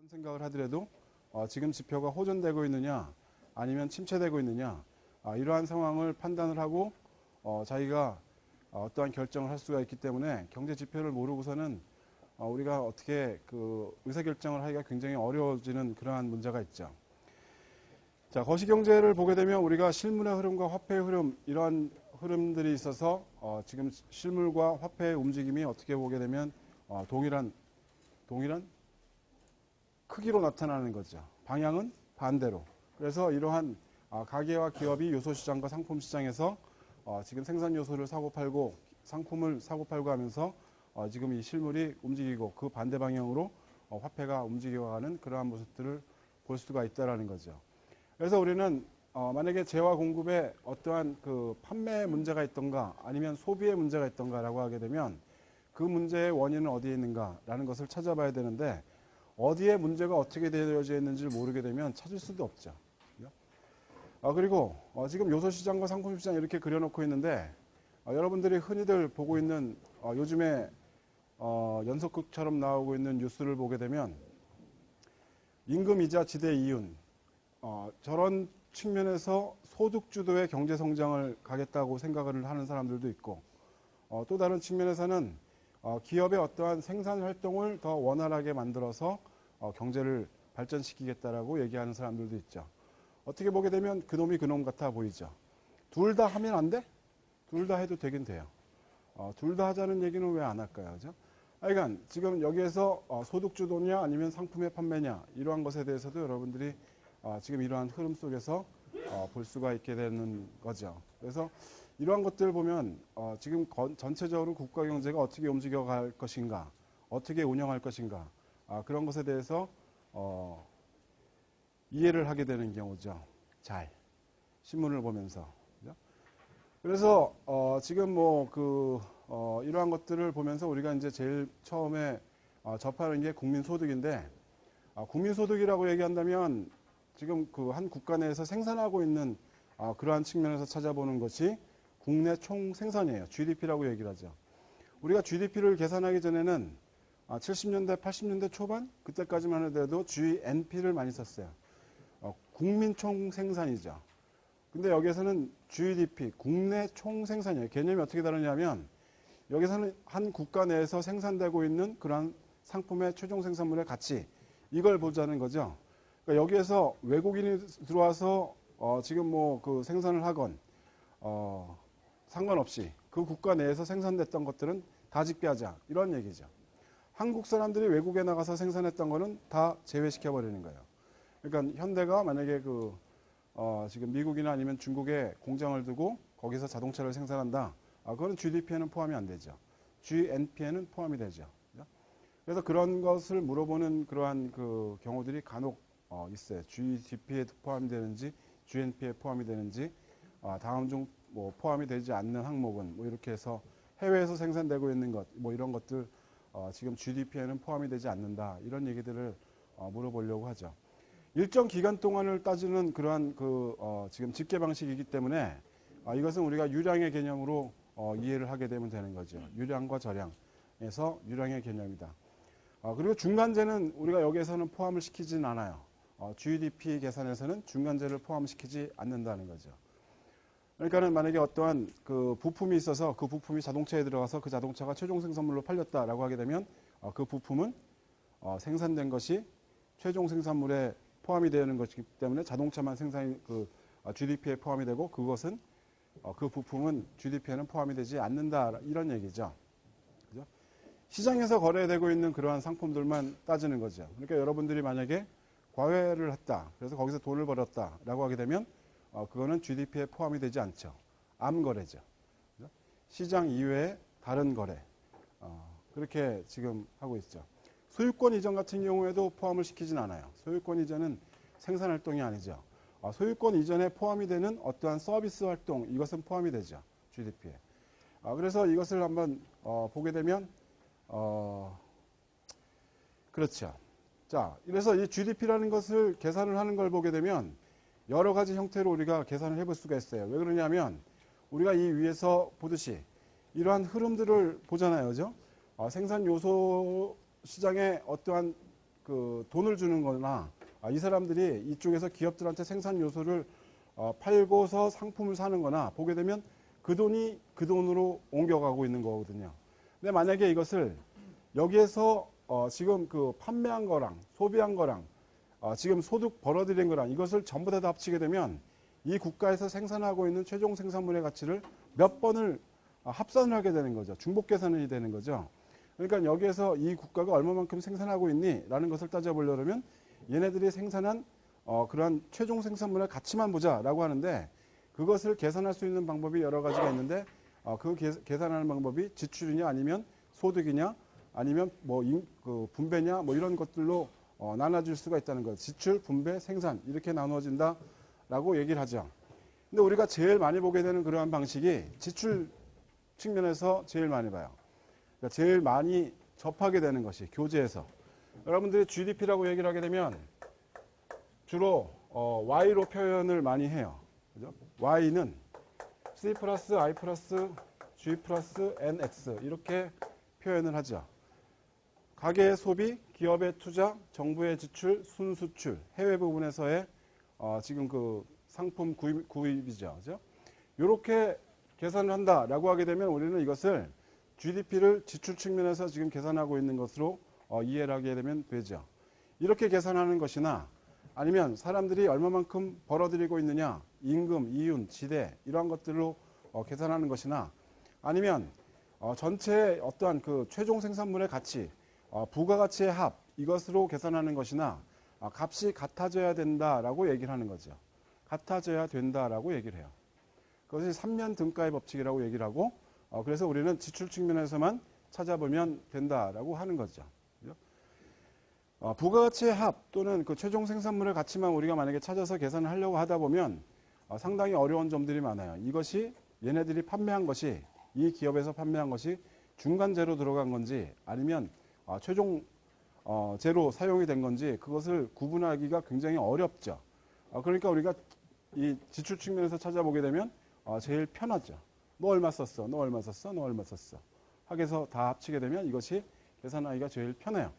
생각을 하더라도 지금 지표가 호전되고 있느냐 아니면 침체되고 있느냐 이러한 상황을 판단을 하고 자기가 어떠한 결정을 할 수가 있기 때문에 경제 지표를 모르고서는 우리가 어떻게 그 의사결정을 하기가 굉장히 어려워지는 그러한 문제가 있죠. 자, 거시경제를 보게 되면 우리가 실물의 흐름과 화폐의 흐름 이러한 흐름들이 있어서 지금 실물과 화폐의 움직임이 어떻게 보게 되면 동일한 크기로 나타나는 거죠. 방향은 반대로. 그래서 이러한 가계와 기업이 요소시장과 상품시장에서 지금 생산 요소를 사고 팔고 상품을 사고 팔고 하면서 지금 이 실물이 움직이고 그 반대 방향으로 화폐가 움직여가는 그러한 모습들을 볼 수가 있다라는 거죠. 그래서 우리는 만약에 재화 공급에 어떠한 그 판매에 문제가 있던가 아니면 소비에 문제가 있던가라고 하게 되면 그 문제의 원인은 어디에 있는가라는 것을 찾아봐야 되는데 어디에 문제가 어떻게 되어져 있는지를 모르게 되면 찾을 수도 없죠. 그리고 지금 요소시장과 상품시장 이렇게 그려놓고 있는데 여러분들이 흔히들 보고 있는 요즘에 연속극처럼 나오고 있는 뉴스를 보게 되면 임금이자 지대 이윤 저런 측면에서 소득주도의 경제성장을 가겠다고 생각을 하는 사람들도 있고 또 다른 측면에서는 기업의 어떠한 생산활동을 더 원활하게 만들어서 경제를 발전시키겠다라고 얘기하는 사람들도 있죠. 어떻게 보게 되면 그놈이 그놈 같아 보이죠. 둘 다 하면 안 돼? 둘 다 해도 되긴 돼요. 둘 다 하자는 얘기는 왜 안 할까요? 그죠? 그러니까 지금 여기에서 소득주도냐 아니면 상품의 판매냐 이러한 것에 대해서도 여러분들이 지금 이러한 흐름 속에서 볼 수가 있게 되는 거죠. 그래서 이러한 것들을 보면 지금 전체적으로 국가 경제가 어떻게 움직여갈 것인가, 어떻게 운영할 것인가 그런 것에 대해서 이해를 하게 되는 경우죠. 잘 신문을 보면서. 그죠? 그래서 지금 이러한 것들을 보면서 우리가 이제 제일 처음에 접하는 게 국민소득인데 국민소득이라고 얘기한다면 지금 그 한 국가 내에서 생산하고 있는 그러한 측면에서 찾아보는 것이 국내 총 생산이에요. GDP라고 얘기를 하죠. 우리가 GDP를 계산하기 전에는 70년대, 80년대 초반 그때까지만 하더라도 GNP를 많이 썼어요. 국민 총 생산이죠. 근데 여기에서는 GDP, 국내 총 생산이에요. 개념이 어떻게 다르냐면 여기서는 한 국가 내에서 생산되고 있는 그러한 상품의 최종 생산물의 가치 이걸 보자는 거죠. 그러니까 여기에서 외국인이 들어와서 지금 그 생산을 하건 상관없이 그 국가 내에서 생산됐던 것들은 다 집계하자 이런 얘기죠. 한국 사람들이 외국에 나가서 생산했던 거는 다 제외시켜 버리는 거예요. 그러니까 현대가 만약에 지금 미국이나 아니면 중국에 공장을 두고 거기서 자동차를 생산한다. 그거는 GDP에는 포함이 안 되죠. GNP에는 포함이 되죠. 그래서 그런 것을 물어보는 그러한 그 경우들이 간혹 있어요. GDP에 포함이 되는지 GNP에 포함이 되는지 다음 중 포함이 되지 않는 항목은 이렇게 해서 해외에서 생산되고 있는 것 이런 것들 지금 GDP에는 포함이 되지 않는다 이런 얘기들을 물어보려고 하죠. 일정 기간 동안을 따지는 그러한 지금 집계 방식이기 때문에 이것은 우리가 유량의 개념으로 이해를 하게 되면 되는 거죠. 유량과 저량에서 유량의 개념이다. 그리고 중간재는 우리가 여기에서는 포함을 시키진 않아요. GDP 계산에서는 중간재를 포함시키지 않는다는 거죠. 그러니까는 만약에 어떠한 그 부품이 있어서 그 부품이 자동차에 들어가서 그 자동차가 최종 생산물로 팔렸다라고 하게 되면 그 부품은 생산된 것이 최종 생산물에 포함이 되는 것이기 때문에 자동차만 생산이 GDP에 포함이 되고 그것은 그 부품은 GDP에는 포함이 되지 않는다 이런 얘기죠. 그죠? 시장에서 거래되고 있는 그러한 상품들만 따지는 거죠. 그러니까 여러분들이 만약에 과외를 했다. 그래서 거기서 돈을 벌었다라고 하게 되면 그거는 GDP에 포함이 되지 않죠. 암거래죠. 그죠? 시장 이외의 다른 거래. 그렇게 지금 하고 있죠. 소유권 이전 같은 경우에도 포함을 시키진 않아요. 소유권 이전은 생산 활동이 아니죠. 소유권 이전에 포함이 되는 어떠한 서비스 활동 이것은 포함이 되죠. GDP에. 그래서 이것을 한번 보게 되면 그렇죠. 자, 그래서 이 GDP라는 것을 계산을 하는 걸 보게 되면 여러 가지 형태로 우리가 계산을 해볼 수가 있어요. 왜 그러냐면 우리가 이 위에서 보듯이 이러한 흐름들을 보잖아요. 그죠? 생산 요소 시장의 어떠한 그 돈을 주는 거나 이 사람들이 이쪽에서 기업들한테 생산 요소를 팔고서 상품을 사는 거나 보게 되면 그 돈이 그 돈으로 옮겨가고 있는 거거든요. 근데 만약에 이것을 여기에서 지금 그 판매한 거랑 소비한 거랑 지금 소득 벌어들인 거랑 이것을 전부 다 합치게 되면 이 국가에서 생산하고 있는 최종 생산물의 가치를 몇 번을 합산을 하게 되는 거죠. 중복 계산이 되는 거죠. 그러니까 여기에서 이 국가가 얼마만큼 생산하고 있니? 라는 것을 따져보려면 얘네들이 생산한 그러한 최종 생산물의 가치만 보자라고 하는데 그것을 계산할 수 있는 방법이 여러 가지가 있는데 그 계산하는 방법이 지출이냐 아니면 소득이냐 아니면 뭐 그 분배냐 뭐 이런 것들로 나눠질 수가 있다는 거예요. 지출, 분배, 생산 이렇게 나누어진다라고 얘기를 하죠. 근데 우리가 제일 많이 보게 되는 그러한 방식이 지출 측면에서 제일 많이 봐요. 그러니까 제일 많이 접하게 되는 것이 교재에서 여러분들이 GDP라고 얘기를 하게 되면 주로 Y로 표현을 많이 해요. 그죠? Y는 C 플러스 I 플러스 G 플러스 NX 이렇게 표현을 하죠. 가계의 소비, 기업의 투자, 정부의 지출, 순수출, 해외 부분에서의 지금 그 상품 구입이죠. 그죠? 이렇게 계산을 한다라고 하게 되면 우리는 이것을 GDP를 지출 측면에서 지금 계산하고 있는 것으로 이해를 하게 되면 되죠. 이렇게 계산하는 것이나 아니면 사람들이 얼마만큼 벌어들이고 있느냐, 임금, 이윤, 지대 이러한 것들로 계산하는 것이나 아니면 전체 어떠한 그 최종 생산물의 가치, 부가가치의 합 이것으로 계산하는 것이나 값이 같아져야 된다라고 얘기를 하는 거죠. 같아져야 된다라고 얘기를 해요. 그것이 3면 등가의 법칙이라고 얘기를 하고 그래서 우리는 지출 측면에서만 찾아보면 된다라고 하는 거죠. 부가가치의 합 또는 그 최종 생산물의 가치만 우리가 만약에 찾아서 계산을 하려고 하다 보면 상당히 어려운 점들이 많아요. 이것이 얘네들이 판매한 것이 이 기업에서 판매한 것이 중간재로 들어간 건지 아니면 최종 재로 사용이 된 건지 그것을 구분하기가 굉장히 어렵죠. 그러니까 우리가 이 지출 측면에서 찾아보게 되면 제일 편하죠. 너 얼마 썼어? 너 얼마 썼어? 너 얼마 썼어? 하게서 다 합치게 되면 이것이 계산하기가 제일 편해요.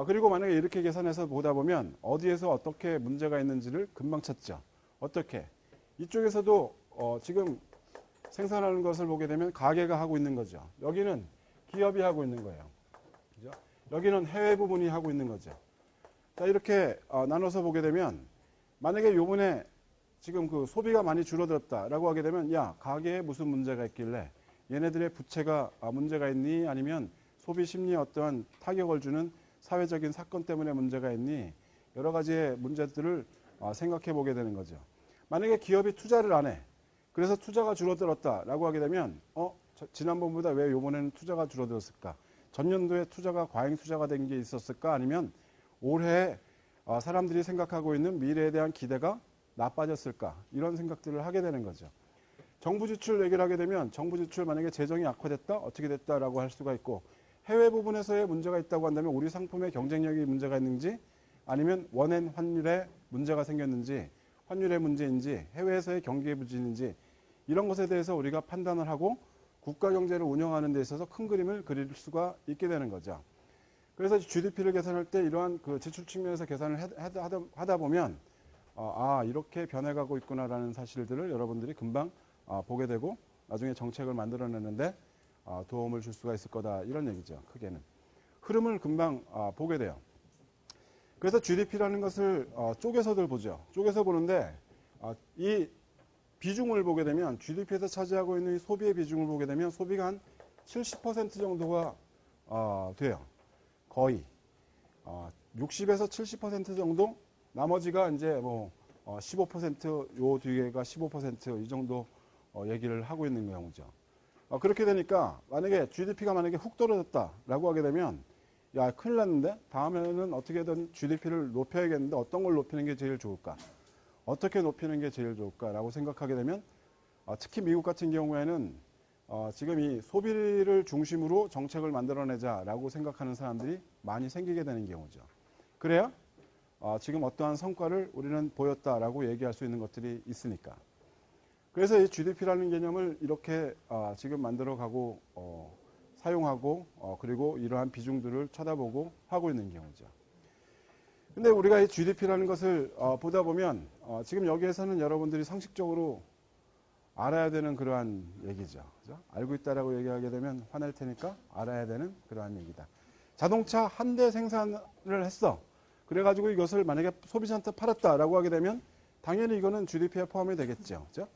그리고 만약에 이렇게 계산해서 보다 보면 어디에서 어떻게 문제가 있는지를 금방 찾죠. 어떻게? 이쪽에서도 지금 생산하는 것을 보게 되면 가게가 하고 있는 거죠. 여기는 기업이 하고 있는 거예요. 그죠? 여기는 해외 부분이 하고 있는 거죠. 자, 이렇게 나눠서 보게 되면 만약에 요번에 지금 그 소비가 많이 줄어들었다라고 하게 되면 야, 가게에 무슨 문제가 있길래 얘네들의 부채가 문제가 있니? 아니면 소비 심리에 어떠한 타격을 주는 사회적인 사건 때문에 문제가 있니? 여러 가지의 문제들을 생각해 보게 되는 거죠. 만약에 기업이 투자를 안 해. 그래서 투자가 줄어들었다라고 하게 되면 지난번보다 왜 이번에는 투자가 줄어들었을까? 전년도에 투자가 과잉 투자가 된 게 있었을까? 아니면 올해 사람들이 생각하고 있는 미래에 대한 기대가 나빠졌을까? 이런 생각들을 하게 되는 거죠. 정부 지출 얘기를 하게 되면 정부 지출 만약에 재정이 악화됐다? 어떻게 됐다라고 할 수가 있고 해외 부분에서의 문제가 있다고 한다면 우리 상품의 경쟁력이 문제가 있는지 아니면 원엔 환율에 문제가 생겼는지 환율의 문제인지 해외에서의 경기의 부진인지 이런 것에 대해서 우리가 판단을 하고 국가 경제를 운영하는 데 있어서 큰 그림을 그릴 수가 있게 되는 거죠. 그래서 GDP를 계산할 때 이러한 그 지출 측면에서 계산을 하다 보면 이렇게 변해가고 있구나라는 사실들을 여러분들이 금방 보게 되고 나중에 정책을 만들어내는데 도움을 줄 수가 있을 거다 이런 얘기죠. 크게는 흐름을 금방 보게 돼요. 그래서 GDP라는 것을 쪼개서들 보죠. 쪼개서 보는데 이 비중을 보게 되면 GDP에서 차지하고 있는 이 소비의 비중을 보게 되면 소비가 한 70% 정도가 돼요. 거의 60에서 70% 정도 나머지가 이제 뭐 15%요 뒤에가 15% 이 정도 얘기를 하고 있는 경우죠. 그렇게 되니까 만약에 GDP가 만약에 훅 떨어졌다라고 하게 되면 야, 큰일 났는데 다음에는 어떻게든 GDP를 높여야겠는데 어떤 걸 높이는 게 제일 좋을까? 어떻게 높이는 게 제일 좋을까라고 생각하게 되면 특히 미국 같은 경우에는 지금 이 소비를 중심으로 정책을 만들어내자라고 생각하는 사람들이 많이 생기게 되는 경우죠. 그래야 지금 어떠한 성과를 우리는 보였다라고 얘기할 수 있는 것들이 있으니까. 그래서 이 GDP라는 개념을 이렇게 지금 만들어가고 사용하고 그리고 이러한 비중들을 쳐다보고 하고 있는 경우죠. 근데 우리가 이 GDP라는 것을 보다 보면 지금 여기에서는 여러분들이 상식적으로 알아야 되는 그러한 얘기죠. 그죠? 알고 있다라고 얘기하게 되면 화낼 테니까 알아야 되는 그러한 얘기다. 자동차 한 대 생산을 했어. 그래가지고 이것을 만약에 소비자한테 팔았다라고 하게 되면 당연히 이거는 GDP에 포함이 되겠죠. 그죠?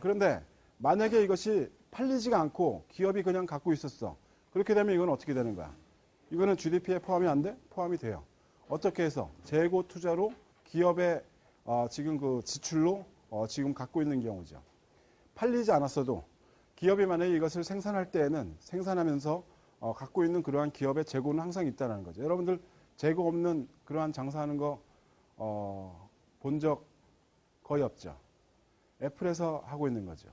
그런데 만약에 이것이 팔리지가 않고 기업이 그냥 갖고 있었어. 그렇게 되면 이건 어떻게 되는 거야? 이거는 GDP에 포함이 안 돼? 포함이 돼요. 어떻게 해서? 재고 투자로 기업의 지금 그 지출로 지금 갖고 있는 경우죠. 팔리지 않았어도 기업이 만약에 이것을 생산할 때에는 생산하면서 갖고 있는 그러한 기업의 재고는 항상 있다는 거죠. 여러분들 재고 없는 그러한 장사하는 거 본 적 거의 없죠. 애플에서 하고 있는 거죠.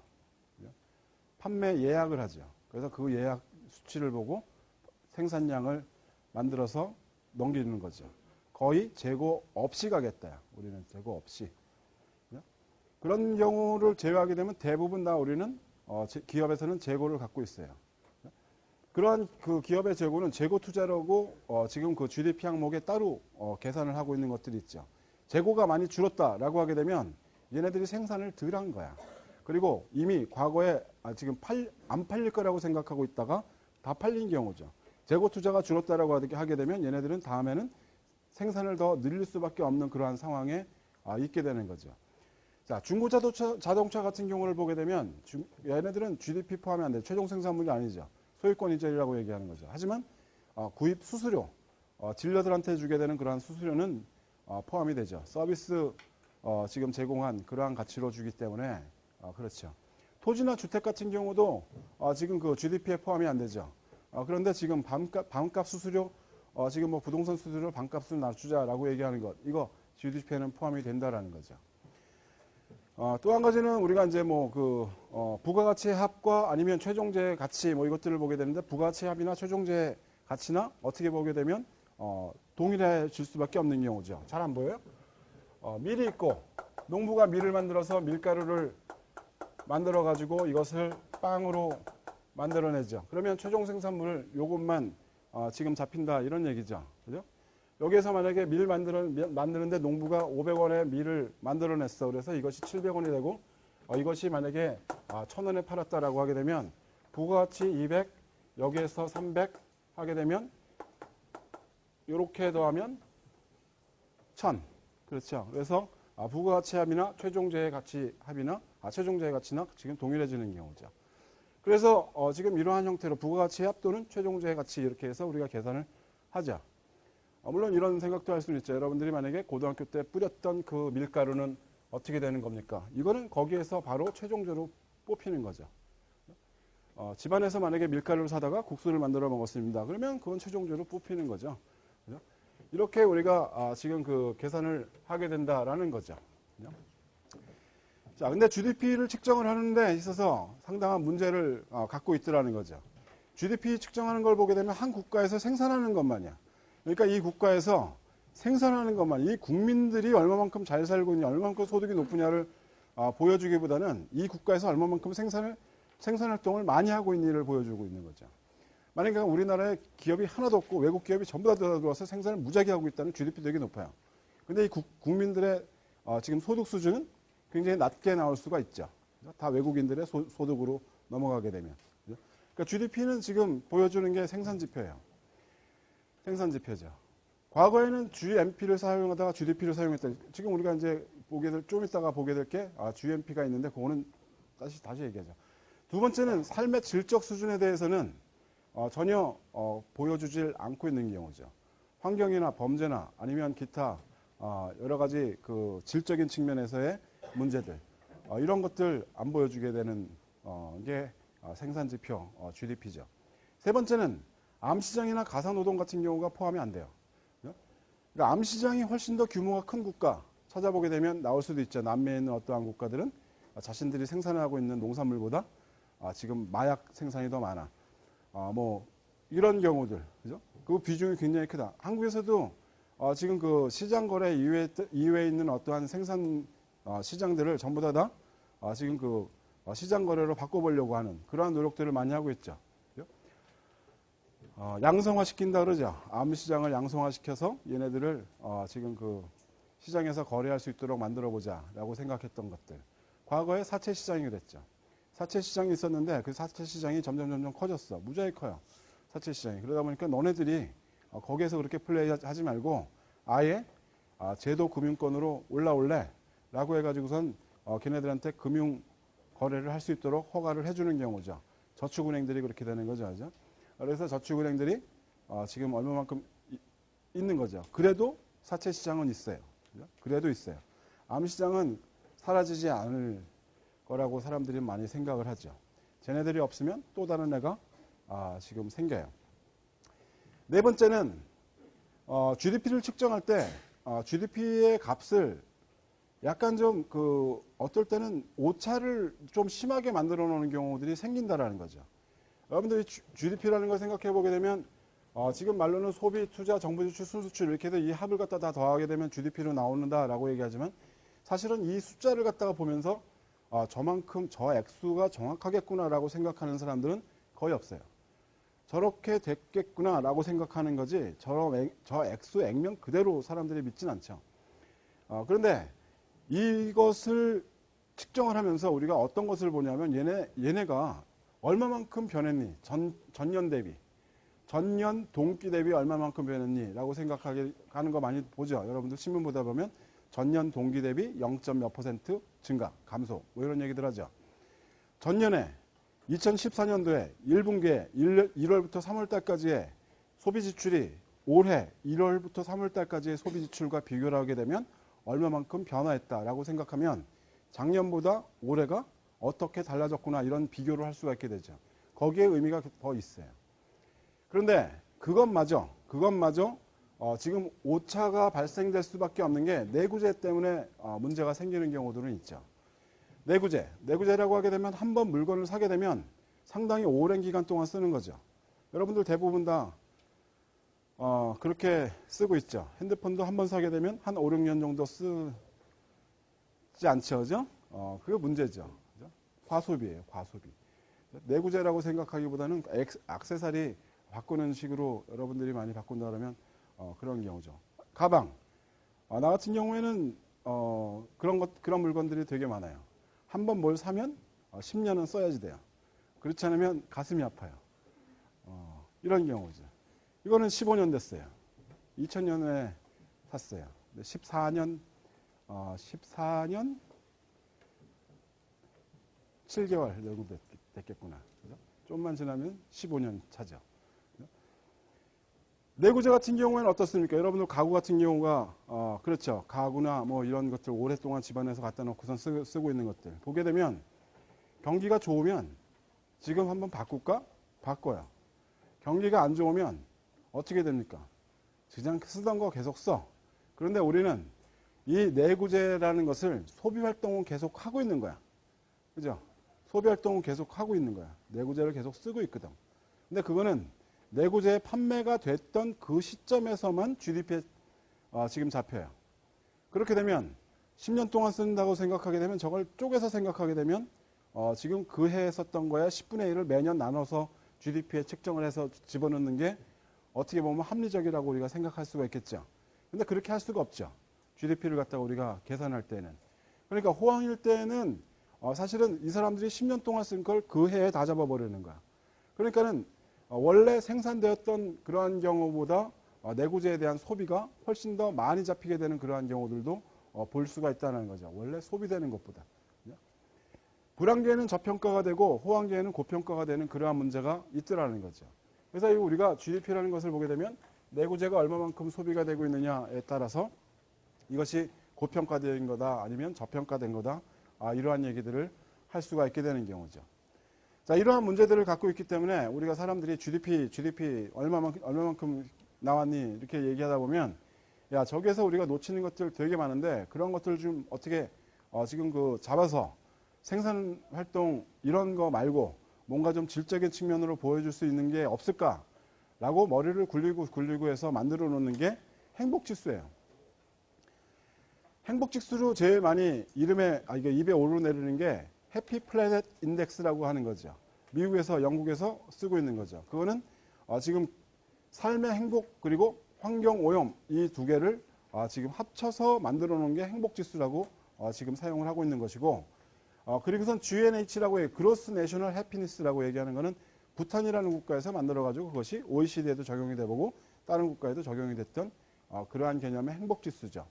판매 예약을 하죠. 그래서 그 예약 수치를 보고 생산량을 만들어서 넘기는 거죠. 거의 재고 없이 가겠다. 우리는 재고 없이. 그런 경우를 제외하게 되면 대부분 다 우리는 기업에서는 재고를 갖고 있어요. 그러한 그 기업의 재고는 재고 투자라고 지금 그 GDP 항목에 따로 계산을 하고 있는 것들이 있죠. 재고가 많이 줄었다라고 하게 되면 얘네들이 생산을 덜 한 거야. 그리고 이미 과거에 지금 안 팔릴 거라고 생각하고 있다가 다 팔린 경우죠. 재고 투자가 줄었다라고 하게 되면 얘네들은 다음에는 생산을 더 늘릴 수밖에 없는 그러한 상황에 있게 되는 거죠. 자, 중고자동차 같은 경우를 보게 되면 얘네들은 GDP 포함이 안 돼. 최종 생산물이 아니죠. 소유권 이전이라고 얘기하는 거죠. 하지만 구입 수수료, 딜러들한테 주게 되는 그러한 수수료는 포함이 되죠. 서비스 지금 제공한 그러한 가치로 주기 때문에 그렇죠. 토지나 주택 같은 경우도 지금 그 GDP에 포함이 안 되죠. 그런데 지금 반값 수수료, 지금 뭐 부동산 수수료 반값을 낮추자라고 얘기하는 것, 이거 GDP에는 포함이 된다라는 거죠. 또 한 가지는 우리가 이제 뭐 그 부가가치 합과 아니면 최종재 가치 뭐 이것들을 보게 되는데 부가가치 합이나 최종재 가치나 어떻게 보게 되면 동일해질 수밖에 없는 경우죠. 잘 안 보여요? 밀이 있고 농부가 밀을 만들어서 밀가루를 만들어 가지고 이것을 빵으로 만들어내죠. 그러면 최종 생산물 요것만 지금 잡힌다 이런 얘기죠. 그죠? 여기에서 만약에 밀 만드는데 농부가 500원에 밀을 만들어냈어. 그래서 이것이 700원이 되고 이것이 만약에 1000원에 팔았다라고 하게 되면 부가가치 200 여기에서 300 하게 되면 이렇게 더하면 1000. 그렇죠. 그래서 부가가치 합이나 최종재의 가치 합이나 최종재의 가치나 지금 동일해지는 경우죠. 그래서 지금 이러한 형태로 부가가치 합 또는 최종재의 가치 이렇게 해서 우리가 계산을 하죠. 물론 이런 생각도 할 수는 있죠. 여러분들이 만약에 고등학교 때 뿌렸던 그 밀가루는 어떻게 되는 겁니까? 이거는 거기에서 바로 최종재로 뽑히는 거죠. 집안에서 만약에 밀가루를 사다가 국수를 만들어 먹었습니다. 그러면 그건 최종재로 뽑히는 거죠. 그죠? 이렇게 우리가 지금 그 계산을 하게 된다라는 거죠. 그죠? 자, 근데 GDP를 측정을 하는 데 있어서 상당한 문제를 갖고 있더라는 거죠. GDP 측정하는 걸 보게 되면 한 국가에서 생산하는 것만이야. 그러니까 이 국가에서 생산하는 것만, 이 국민들이 얼마만큼 잘 살고 있냐, 얼마만큼 소득이 높으냐를 보여주기보다는 이 국가에서 얼마만큼 생산활동을 많이 하고 있는지를 보여주고 있는 거죠. 만약에 우리나라에 기업이 하나도 없고 외국 기업이 전부 다 들어와서 생산을 무지하게 하고 있다는 GDP 되게 높아요. 근데 이 국민들의 지금 소득 수준은 굉장히 낮게 나올 수가 있죠. 다 외국인들의 소득으로 넘어가게 되면. 그러니까 GDP는 지금 보여주는 게 생산지표예요. 생산지표죠. 과거에는 GNP를 사용하다가 GDP를 사용했다. 지금 우리가 이제 좀 이따가 보게 될 게 GNP가 있는데 그거는 다시 얘기하죠. 두 번째는 삶의 질적 수준에 대해서는 전혀 보여주질 않고 있는 경우죠. 환경이나 범죄나 아니면 기타 여러 가지 그 질적인 측면에서의 문제들 이런 것들 안 보여주게 되는 게 생산지표 GDP죠. 세 번째는 암시장이나 가사노동 같은 경우가 포함이 안 돼요. 그러니까 암시장이 훨씬 더 규모가 큰 국가 찾아보게 되면 나올 수도 있죠. 남미에 있는 어떠한 국가들은 자신들이 생산하고 있는 농산물보다 지금 마약 생산이 더 많아. 뭐 이런 경우들, 그죠? 그 비중이 굉장히 크다. 한국에서도 지금 그 시장 거래 이외에 있는 어떠한 생산 시장들을 전부 다 지금 그 시장 거래로 바꿔보려고 하는 그러한 노력들을 많이 하고 있죠. 양성화시킨다 그러죠. 암시장을 양성화시켜서 얘네들을 지금 그 시장에서 거래할 수 있도록 만들어보자 라고 생각했던 것들. 과거에 사채시장이 그랬죠. 사채시장이 있었는데 그 사채시장이 점점 커졌어. 무지하게 커요. 사채시장이. 그러다 보니까 너네들이 거기에서 그렇게 플레이하지 말고 아예 제도금융권으로 올라올래 라고 해가지고선 걔네들한테 금융 거래를 할 수 있도록 허가를 해주는 경우죠. 저축은행들이 그렇게 되는 거죠. 그죠? 그래서 저축은행들이 지금 얼마만큼 있는 거죠. 그래도 사채시장은 있어요. 그죠? 그래도 있어요. 암시장은 사라지지 않을 거라고 사람들이 많이 생각을 하죠. 쟤네들이 없으면 또 다른 애가 지금 생겨요. 네 번째는 GDP를 측정할 때 GDP의 값을 약간 좀 어떨 때는 오차를 좀 심하게 만들어 놓는 경우들이 생긴다라는 거죠. 여러분들이 GDP라는 걸 생각해 보게 되면 지금 말로는 소비, 투자, 정부 지출, 순수출 이렇게 해서 이 합을 갖다 다 더하게 되면 GDP로 나오는다라고 얘기하지만 사실은 이 숫자를 갖다가 보면서 저만큼 저 액수가 정확하겠구나라고 생각하는 사람들은 거의 없어요. 저렇게 됐겠구나라고 생각하는 거지 저 액수 액면 그대로 사람들이 믿진 않죠. 그런데 이것을 측정을 하면서 우리가 어떤 것을 보냐면 얘네가 얼마만큼 변했니? 전년 대비. 전년 동기 대비 얼마만큼 변했니? 라고 생각하게 하는 거 많이 보죠. 여러분들 신문 보다 보면 전년 동기 대비 0.몇 % 증가, 감소 뭐 이런 얘기들 하죠. 전년에 2014년도에 1분기에 1월부터 3월달까지의 소비 지출이 올해 1월부터 3월달까지의 소비 지출과 비교를 하게 되면 얼마만큼 변화했다라고 생각하면 작년보다 올해가 어떻게 달라졌구나 이런 비교를 할 수가 있게 되죠. 거기에 의미가 더 있어요. 그런데 그것마저 지금 오차가 발생될 수밖에 없는 게 내구재 때문에 문제가 생기는 경우들은 있죠. 내구재라고 하게 되면 한 번 물건을 사게 되면 상당히 오랜 기간 동안 쓰는 거죠. 여러분들 대부분 다 그렇게 쓰고 있죠. 핸드폰도 한 번 사게 되면 한 5, 6년 정도 쓰지 않죠. 그죠? 그게 문제죠. 그죠? 과소비예요. 과소비. 내구재라고 생각하기보다는 액세서리 바꾸는 식으로 여러분들이 많이 바꾼다 그러면 그런 경우죠. 가방. 나 같은 경우에는 그런 물건들이 되게 많아요. 한 번 뭘 사면 10년은 써야지 돼요. 그렇지 않으면 가슴이 아파요. 이런 경우죠. 이거는 15년 됐어요. 2000년에 샀어요. 14년 7개월 정도 됐겠구나. 그죠? 좀만 지나면 15년 차죠. 내구재 같은 경우에는 어떻습니까? 여러분들 가구 같은 경우가 그렇죠. 가구나 뭐 이런 것들 오랫동안 집안에서 갖다 놓고선 쓰고 있는 것들 보게 되면 경기가 좋으면 지금 한번 바꿀까? 바꿔요. 경기가 안 좋으면 어떻게 됩니까? 그냥 쓰던 거 계속 써. 그런데 우리는 이 내구재라는 것을 소비활동은 계속 하고 있는 거야. 그죠? 소비활동은 계속 하고 있는 거야. 내구재를 계속 쓰고 있거든. 근데 그거는 내구재 판매가 됐던 그 시점에서만 GDP에 지금 잡혀요. 그렇게 되면 10년 동안 쓴다고 생각하게 되면 저걸 쪼개서 생각하게 되면 지금 그 해에 썼던 거에 10분의 1을 매년 나눠서 GDP에 측정을 해서 집어넣는 게 어떻게 보면 합리적이라고 우리가 생각할 수가 있겠죠. 근데 그렇게 할 수가 없죠. GDP를 갖다가 우리가 계산할 때는. 그러니까 호황일 때는 사실은 이 사람들이 10년 동안 쓴 걸 그 해에 다 잡아버리는 거야. 그러니까는 원래 생산되었던 그러한 경우보다 내구재에 대한 소비가 훨씬 더 많이 잡히게 되는 그러한 경우들도 볼 수가 있다는 거죠. 원래 소비되는 것보다. 불황기에는 저평가가 되고 호황기에는 고평가가 되는 그러한 문제가 있더라는 거죠. 그래서 우리가 GDP라는 것을 보게 되면 내구재가 얼마만큼 소비가 되고 있느냐에 따라서 이것이 고평가된 거다 아니면 저평가된 거다 이러한 얘기들을 할 수가 있게 되는 경우죠. 자, 이러한 문제들을 갖고 있기 때문에 우리가 사람들이 GDP 얼마만큼 나왔니 이렇게 얘기하다 보면 야 저기에서 우리가 놓치는 것들 되게 많은데 그런 것들 좀 어떻게 지금 잡아서 생산 활동 이런 거 말고 뭔가 좀 질적인 측면으로 보여줄 수 있는 게 없을까라고 머리를 굴리고 해서 만들어 놓는 게 행복지수예요. 행복지수로 제일 많이 입에 오르내리는 게 해피 플래닛 인덱스라고 하는 거죠. 미국에서 영국에서 쓰고 있는 거죠. 그거는 지금 삶의 행복 그리고 환경 오염 이 두 개를 지금 합쳐서 만들어 놓은 게 행복지수라고 지금 사용을 하고 있는 것이고, 그리고선 GNH라고 해요. 그로스 내셔널 해피니스라고 얘기하는 거는 부탄이라는 국가에서 만들어가지고 그것이 OECD에도 적용이 돼보고 다른 국가에도 적용이 됐던 그러한 개념의 행복지수죠.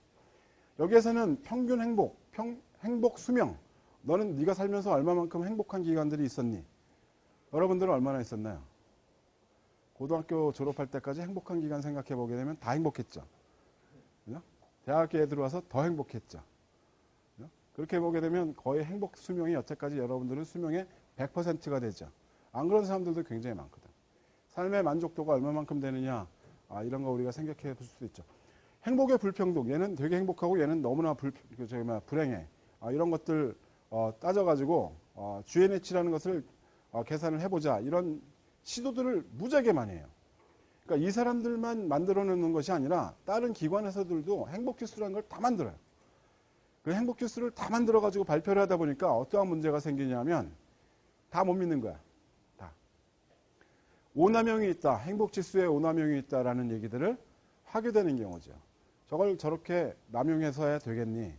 여기에서는 평균 행복, 행복 수명, 너는 네가 살면서 얼마만큼 행복한 기간들이 있었니? 여러분들은 얼마나 있었나요? 고등학교 졸업할 때까지 행복한 기간 생각해 보게 되면 다 행복했죠. 대학교에 들어와서 더 행복했죠. 그렇게 보게 되면 거의 행복 수명이 여태까지 여러분들은 수명의 100%가 되죠. 안 그런 사람들도 굉장히 많거든. 삶의 만족도가 얼마만큼 되느냐, 이런 거 우리가 생각해 볼 수도 있죠. 행복의 불평등, 얘는 되게 행복하고 얘는 너무나 불행해. 이런 것들 따져가지고 GNH라는 것을 계산을 해보자. 이런 시도들을 무지하게 많이 해요. 그러니까 이 사람들만 만들어 놓는 것이 아니라 다른 기관에서들도 행복지수라는 걸 다 만들어요. 그 행복지수를 다 만들어가지고 발표를 하다 보니까 어떠한 문제가 생기냐면 다 못 믿는 거야. 다. 오남용이 있다. 행복지수에 오남용이 있다라는 얘기들을 하게 되는 경우죠. 저걸 저렇게 남용해서야 되겠니?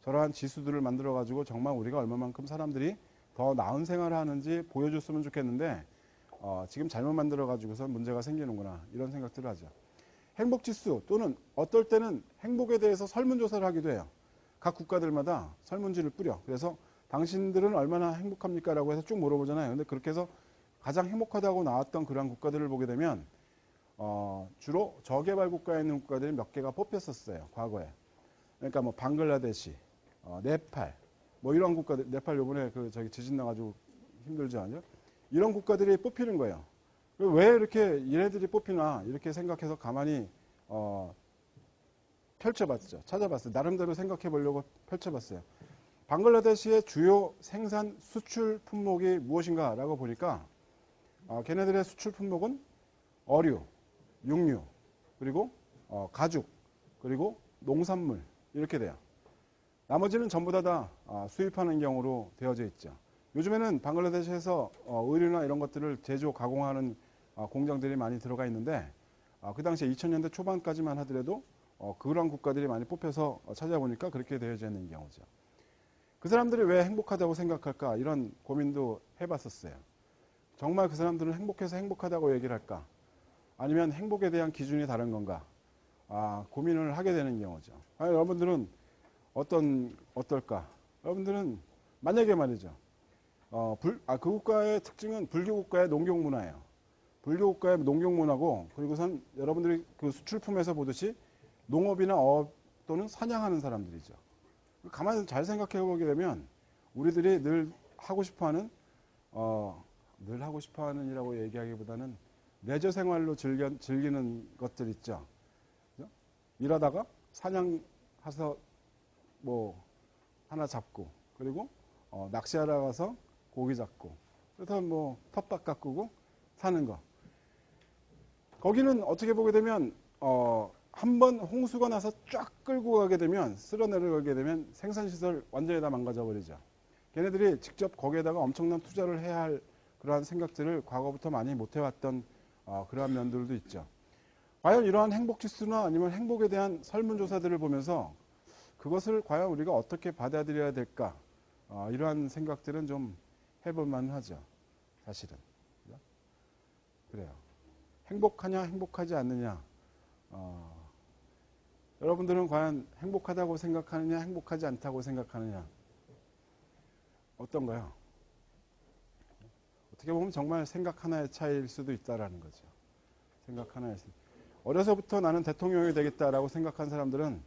저러한 지수들을 만들어가지고 정말 우리가 얼마만큼 사람들이 더 나은 생활을 하는지 보여줬으면 좋겠는데 지금 잘못 만들어가지고서 문제가 생기는구나. 이런 생각들을 하죠. 행복지수 또는 어떨 때는 행복에 대해서 설문조사를 하기도 해요. 각 국가들마다 설문지를 뿌려. 그래서 당신들은 얼마나 행복합니까? 라고 해서 쭉 물어보잖아요. 근데 그렇게 해서 가장 행복하다고 나왔던 그러한 국가들을 보게 되면 주로 저개발 국가에 있는 국가들이 몇 개가 뽑혔었어요. 과거에. 그러니까 뭐 방글라데시, 네팔, 뭐 이런 국가들, 네팔 요번에 지진 나가지고 힘들지 않아요? 이런 국가들이 뽑히는 거예요. 왜 이렇게 얘네들이 뽑히나 이렇게 생각해서 가만히 펼쳐봤죠. 찾아봤어요. 나름대로 생각해 보려고 펼쳐봤어요. 방글라데시의 주요 생산 수출 품목이 무엇인가 라고 보니까 걔네들의 수출 품목은 어류, 육류, 그리고 가죽, 그리고 농산물 이렇게 돼요. 나머지는 전부 다 수입하는 경우로 되어져 있죠. 요즘에는 방글라데시에서 의류나 이런 것들을 제조, 가공하는 공장들이 많이 들어가 있는데 그 당시에 2000년대 초반까지만 하더라도 그런 국가들이 많이 뽑혀서 찾아보니까 그렇게 되어져 있는 경우죠. 그 사람들이 왜 행복하다고 생각할까? 이런 고민도 해봤었어요. 정말 그 사람들은 행복해서 행복하다고 얘기를 할까? 아니면 행복에 대한 기준이 다른 건가? 고민을 하게 되는 경우죠. 여러분들은 어떨까? 여러분들은 만약에 말이죠. 그 국가의 특징은 불교 국가의 농경 문화예요. 불교 국가의 농경 문화고, 그리고선 여러분들이 그 수출품에서 보듯이 농업이나 어업 또는 사냥하는 사람들이죠. 가만히 잘 생각해 보게 되면 우리들이 늘 하고 싶어하는 늘 하고 싶어하는이라고 얘기하기보다는 레저 생활로 즐기는 것들 있죠. 그죠? 일하다가 사냥해서 뭐 하나 잡고, 그리고 낚시하러 가서 고기 잡고, 그래서 뭐 텃밭 가꾸고 사는 거. 거기는 어떻게 보게 되면 한번 홍수가 나서 쫙 끌고 가게 되면, 쓸어 내려가게 되면 생산시설 완전히 다 망가져 버리죠. 걔네들이 직접 거기에다가 엄청난 투자를 해야 할 그러한 생각들을 과거부터 많이 못 해왔던 그러한 면들도 있죠. 과연 이러한 행복지수나 아니면 행복에 대한 설문조사들을 보면서 그것을 과연 우리가 어떻게 받아들여야 될까? 이러한 생각들은 좀 해볼 만하죠. 사실은. 그래요. 행복하냐, 행복하지 않느냐. 여러분들은 과연 행복하다고 생각하느냐, 행복하지 않다고 생각하느냐. 어떤가요? 어떻게 보면 정말 생각 하나의 차이일 수도 있다라는 거죠. 생각 하나의. 어려서부터 나는 대통령이 되겠다라고 생각한 사람들은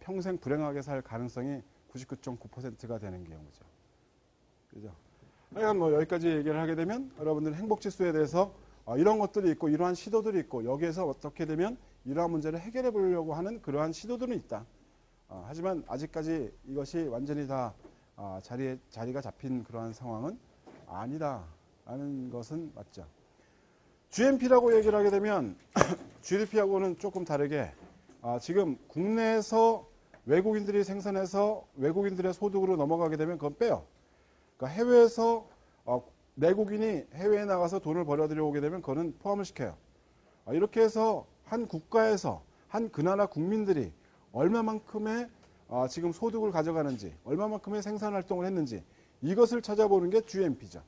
평생 불행하게 살 가능성이 99.9%가 되는 경우죠. 그죠? 하여간 뭐 여기까지 얘기를 하게 되면 여러분들 행복지수에 대해서 이런 것들이 있고 이러한 시도들이 있고 여기에서 어떻게 되면 이러한 문제를 해결해 보려고 하는 그러한 시도들은 있다. 하지만 아직까지 이것이 완전히 다 자리가 잡힌 그러한 상황은 아니다라는 것은 맞죠. GNP라고 얘기를 하게 되면 GDP하고는 조금 다르게 지금 국내에서 외국인들이 생산해서 외국인들의 소득으로 넘어가게 되면 그건 빼요. 그러니까 해외에서 내국인이 해외에 나가서 돈을 벌어들여 오게 되면 그거는 포함을 시켜요. 이렇게 해서 한 국가에서 한 그 나라 국민들이 얼마만큼의 지금 소득을 가져가는지, 얼마만큼의 생산 활동을 했는지 이것을 찾아보는 게 GNP죠.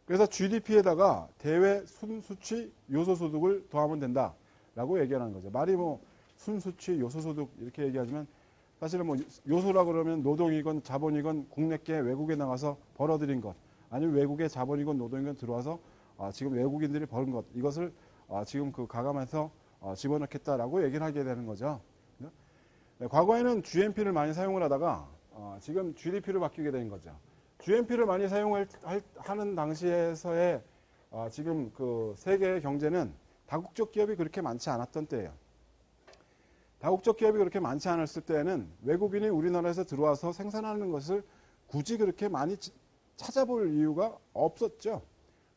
그래서 GDP에다가 대외 순수치 요소소득을 더하면 된다라고 얘기하는 거죠. 말이 뭐 순수치 요소소득 이렇게 얘기하지만 사실은 뭐 요소라 그러면 노동이건 자본이건 국내께 외국에 나가서 벌어들인 것, 아니면 외국에 자본이건 노동이건 들어와서 지금 외국인들이 버는 것, 이것을 지금 그 가감해서 집어넣겠다라고 얘기를 하게 되는 거죠. 네, 과거에는 GNP를 많이 사용을 하다가 지금 GDP로 바뀌게 된 거죠. GNP를 많이 사용하는 당시에서의 지금 그 세계의 경제는 다국적 기업이 그렇게 많지 않았던 때예요. 다국적 기업이 그렇게 많지 않았을 때에는 외국인이 우리나라에서 들어와서 생산하는 것을 굳이 그렇게 많이 찾아볼 이유가 없었죠.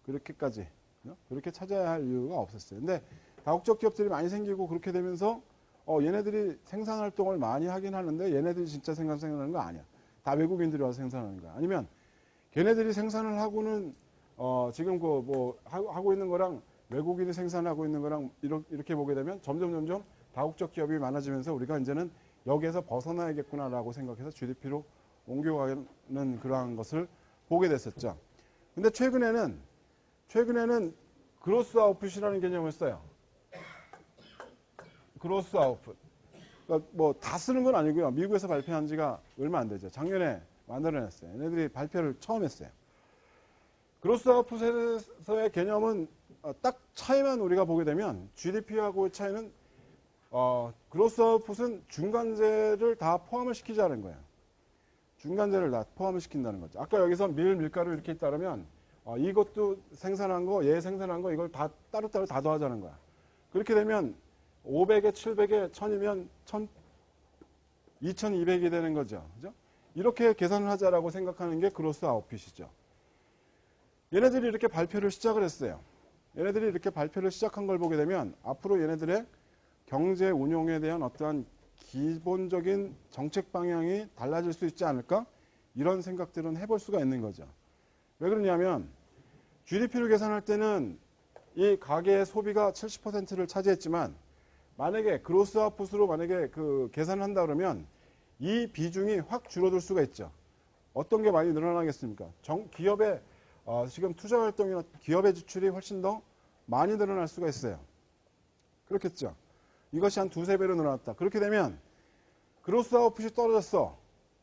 그렇게까지. 그렇게 찾아야 할 이유가 없었어요. 근데 다국적 기업들이 많이 생기고 그렇게 되면서 얘네들이 생산 활동을 많이 하긴 하는데 얘네들이 진짜 생산하는 거 아니야. 다 외국인들이 와서 생산하는 거야. 아니면 걔네들이 생산을 하고는 지금 그 뭐 하고 있는 거랑 외국인이 생산하고 있는 거랑 이렇게 보게 되면 점점 다국적 기업이 많아지면서 우리가 이제는 여기에서 벗어나야겠구나라고 생각해서 GDP로 옮겨가는 그러한 것을 보게 됐었죠. 근데 최근에는 그로스 아웃풋이라는 개념을 써요. 그로스 아웃풋. 그러니까 뭐 다 쓰는 건 아니고요. 미국에서 발표한 지가 얼마 안 되죠. 작년에 만들어냈어요. 얘네들이 발표를 처음 했어요. 그로스 아웃풋에서의 개념은 딱 차이만 우리가 보게 되면 GDP하고의 차이는 그로스 아웃풋은 중간재를 다 포함을 시키자는 거예요. 중간재를 다 포함을 시킨다는 거죠. 아까 여기서 밀가루 이렇게 있다면 이것도 생산한 거, 얘 생산한 거 이걸 다 따로따로 다 더하자는 거야. 그렇게 되면 500에 700에 1000이면 2200이 되는 거죠. 그죠? 이렇게 계산을 하자라고 생각하는 게 그로스 아웃풋이죠. 얘네들이 이렇게 발표를 시작을 했어요. 얘네들이 이렇게 발표를 시작한 걸 보게 되면 앞으로 얘네들의 경제 운용에 대한 어떠한 기본적인 정책 방향이 달라질 수 있지 않을까? 이런 생각들은 해볼 수가 있는 거죠. 왜 그러냐면 GDP를 계산할 때는 이 가계의 소비가 70%를 차지했지만 만약에 그로스 아웃풋으로 만약에 그 계산을 한다 그러면 이 비중이 확 줄어들 수가 있죠. 어떤 게 많이 늘어나겠습니까? 기업의 지금 투자 활동이나 기업의 지출이 훨씬 더 많이 늘어날 수가 있어요. 그렇겠죠. 이것이 한 두세 배로 늘어났다. 그렇게 되면 그로스 아웃풋이 떨어졌어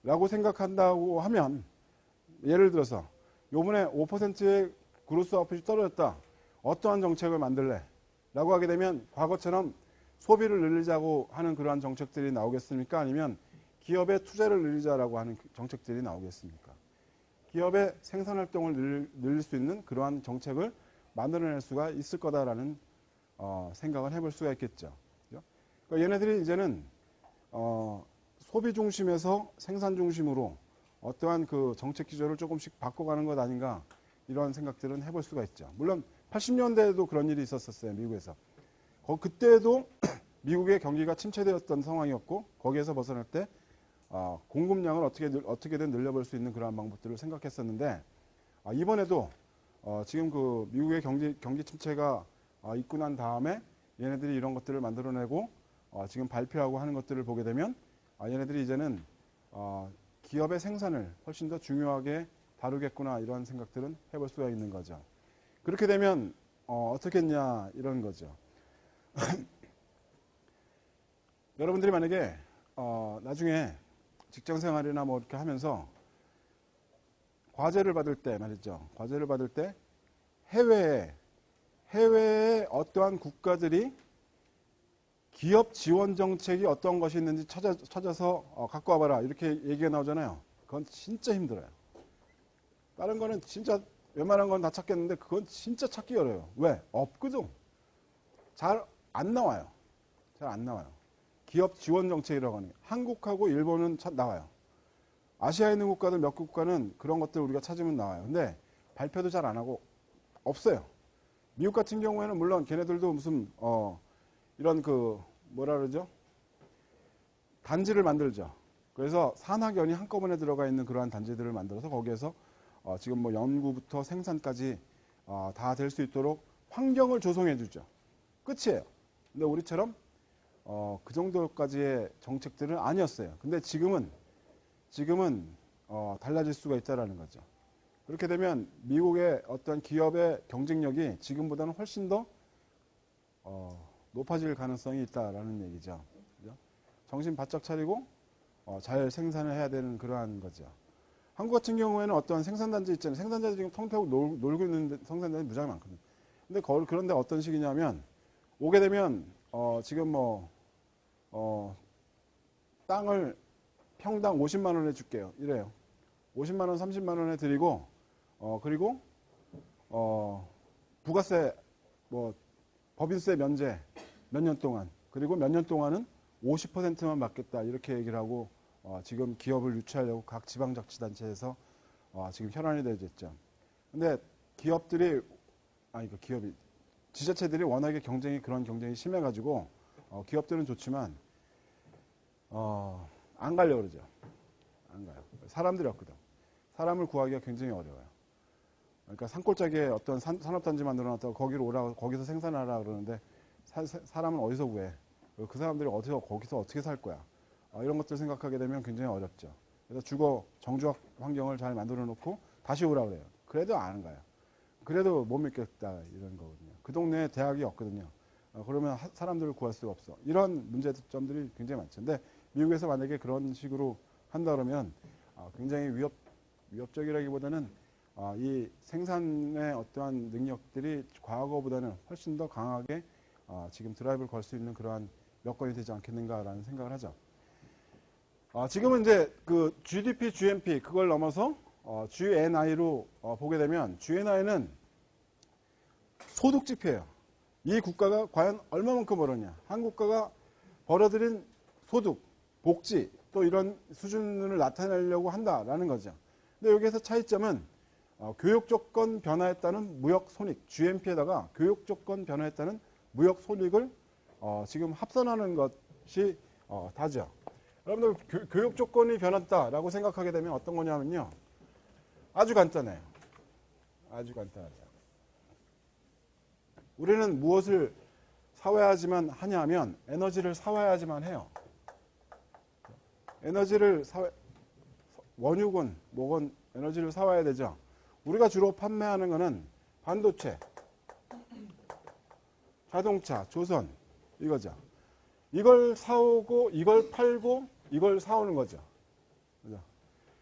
라고 생각한다고 하면 예를 들어서 요번에 5%의 그로스 아웃풋이 떨어졌다. 어떠한 정책을 만들래? 라고 하게 되면 과거처럼 소비를 늘리자고 하는 그러한 정책들이 나오겠습니까? 아니면 기업의 투자를 늘리자라고 하는 정책들이 나오겠습니까? 기업의 생산활동을 늘릴 수 있는 그러한 정책을 만들어낼 수가 있을 거다라는 생각을 해볼 수가 있겠죠. 그러니까 얘네들이 이제는 소비 중심에서 생산 중심으로 어떠한 그 정책 기조를 조금씩 바꿔가는 것 아닌가 이런 생각들은 해볼 수가 있죠. 물론 80년대에도 그런 일이 있었어요. 미국에서. 그때도 미국의 경기가 침체되었던 상황이었고 거기에서 벗어날 때 공급량을 어떻게든 늘려볼 수 있는 그러한 방법들을 생각했었는데 이번에도 지금 그 미국의 경기 침체가 있고 난 다음에 얘네들이 이런 것들을 만들어내고 지금 발표하고 하는 것들을 보게 되면 얘네들이 이제는 기업의 생산을 훨씬 더 중요하게 다루겠구나 이런 생각들은 해볼 수가 있는 거죠. 그렇게 되면 어떻게 했냐 이런 거죠. 여러분들이 만약에 나중에 직장생활이나 뭐 이렇게 하면서 과제를 받을 때 말이죠. 과제를 받을 때 해외에 어떠한 국가들이 기업 지원 정책이 어떤 것이 있는지 찾아서 갖고 와봐라 이렇게 얘기가 나오잖아요. 그건 진짜 힘들어요. 다른 거는 진짜 웬만한 건 다 찾겠는데 그건 진짜 찾기 어려워요. 왜? 없거든. 잘 안 나와요. 잘 안 나와요. 기업 지원 정책이라고 하는 게 한국하고 일본은 나와요. 아시아에 있는 국가들 몇 국가는 그런 것들 우리가 찾으면 나와요. 근데 발표도 잘 안 하고 없어요. 미국 같은 경우에는 물론 걔네들도 무슨 이런 그 뭐라 그러죠? 단지를 만들죠. 그래서 산학연이 한꺼번에 들어가 있는 그러한 단지들을 만들어서 거기에서 지금 뭐 연구부터 생산까지 다 될 수 있도록 환경을 조성해 주죠. 끝이에요. 근데 우리처럼 그 정도까지의 정책들은 아니었어요. 근데 지금은 달라질 수가 있다라는 거죠. 그렇게 되면 미국의 어떤 기업의 경쟁력이 지금보다는 훨씬 더 높아질 가능성이 있다라는 얘기죠. 그죠? 정신 바짝 차리고 잘 생산을 해야 되는 그러한 거죠. 한국 같은 경우에는 어떤 생산단지 있잖아요. 생산자들이 지금 통태우고 놀고 있는 생산단지 무지하게 많거든요. 근데 그런데 어떤 식이냐면 오게 되면 지금 땅을 평당 50만 원에 줄게요. 이래요. 50만 원, 30만 원에 드리고 그리고 부가세 법인세 면제 몇 년 동안 그리고 몇 년 동안은 50%만 받겠다 이렇게 얘기를 하고 지금 기업을 유치하려고 각 지방자치단체에서 지금 혈안이 되어 있죠. 근데 기업이 지자체들이 워낙에 그런 경쟁이 심해가지고 기업들은 좋지만 안 가려고 그러죠. 안 가요. 사람들이 없거든. 사람을 구하기가 굉장히 어려워요. 그러니까 산골짜기에 어떤 산업단지 만들어놨다고 거기로 오라고 거기서 생산하라 그러는데 사람은 어디서 구해? 그 사람들이 거기서 어떻게 살 거야? 이런 것들 생각하게 되면 굉장히 어렵죠. 그래서 정주학 환경을 잘 만들어 놓고 다시 오라 그래요. 그래도 안 가요. 그래도 못 믿겠다 이런 거거든요. 그 동네에 대학이 없거든요. 그러면 사람들을 구할 수가 없어. 이런 문제점들이 굉장히 많죠. 근데 미국에서 만약에 그런 식으로 한다 그러면 굉장히 위협적이라기보다는 이 생산의 어떠한 능력들이 과거보다는 훨씬 더 강하게 지금 드라이브를 걸 수 있는 그러한 여건이 되지 않겠는가라는 생각을 하죠. 지금은 이제 그 GDP, GNP 그걸 넘어서 GNI로 보게 되면 GNI는 소득 지표예요. 이 국가가 과연 얼마만큼 벌었냐. 한 국가가 벌어들인 소득, 복지 또 이런 수준을 나타내려고 한다라는 거죠. 근데 여기에서 차이점은 교육 조건 변화에 따른 무역 손익 GNP에다가 교육 조건 변화에 따른 무역 손익을 지금 합산하는 것이 다죠. 여러분들 교육 조건이 변했다라고 생각하게 되면 어떤 거냐면요. 아주 간단해요. 아주 간단하죠. 우리는 무엇을 사와야지만 하냐면 에너지를 사와야지만 해요. 원유군, 뭐건 에너지를 사와야 되죠. 우리가 주로 판매하는 거는 반도체, 자동차, 조선 이거죠. 이걸 사오고 이걸 팔고 이걸 사오는 거죠. 그죠?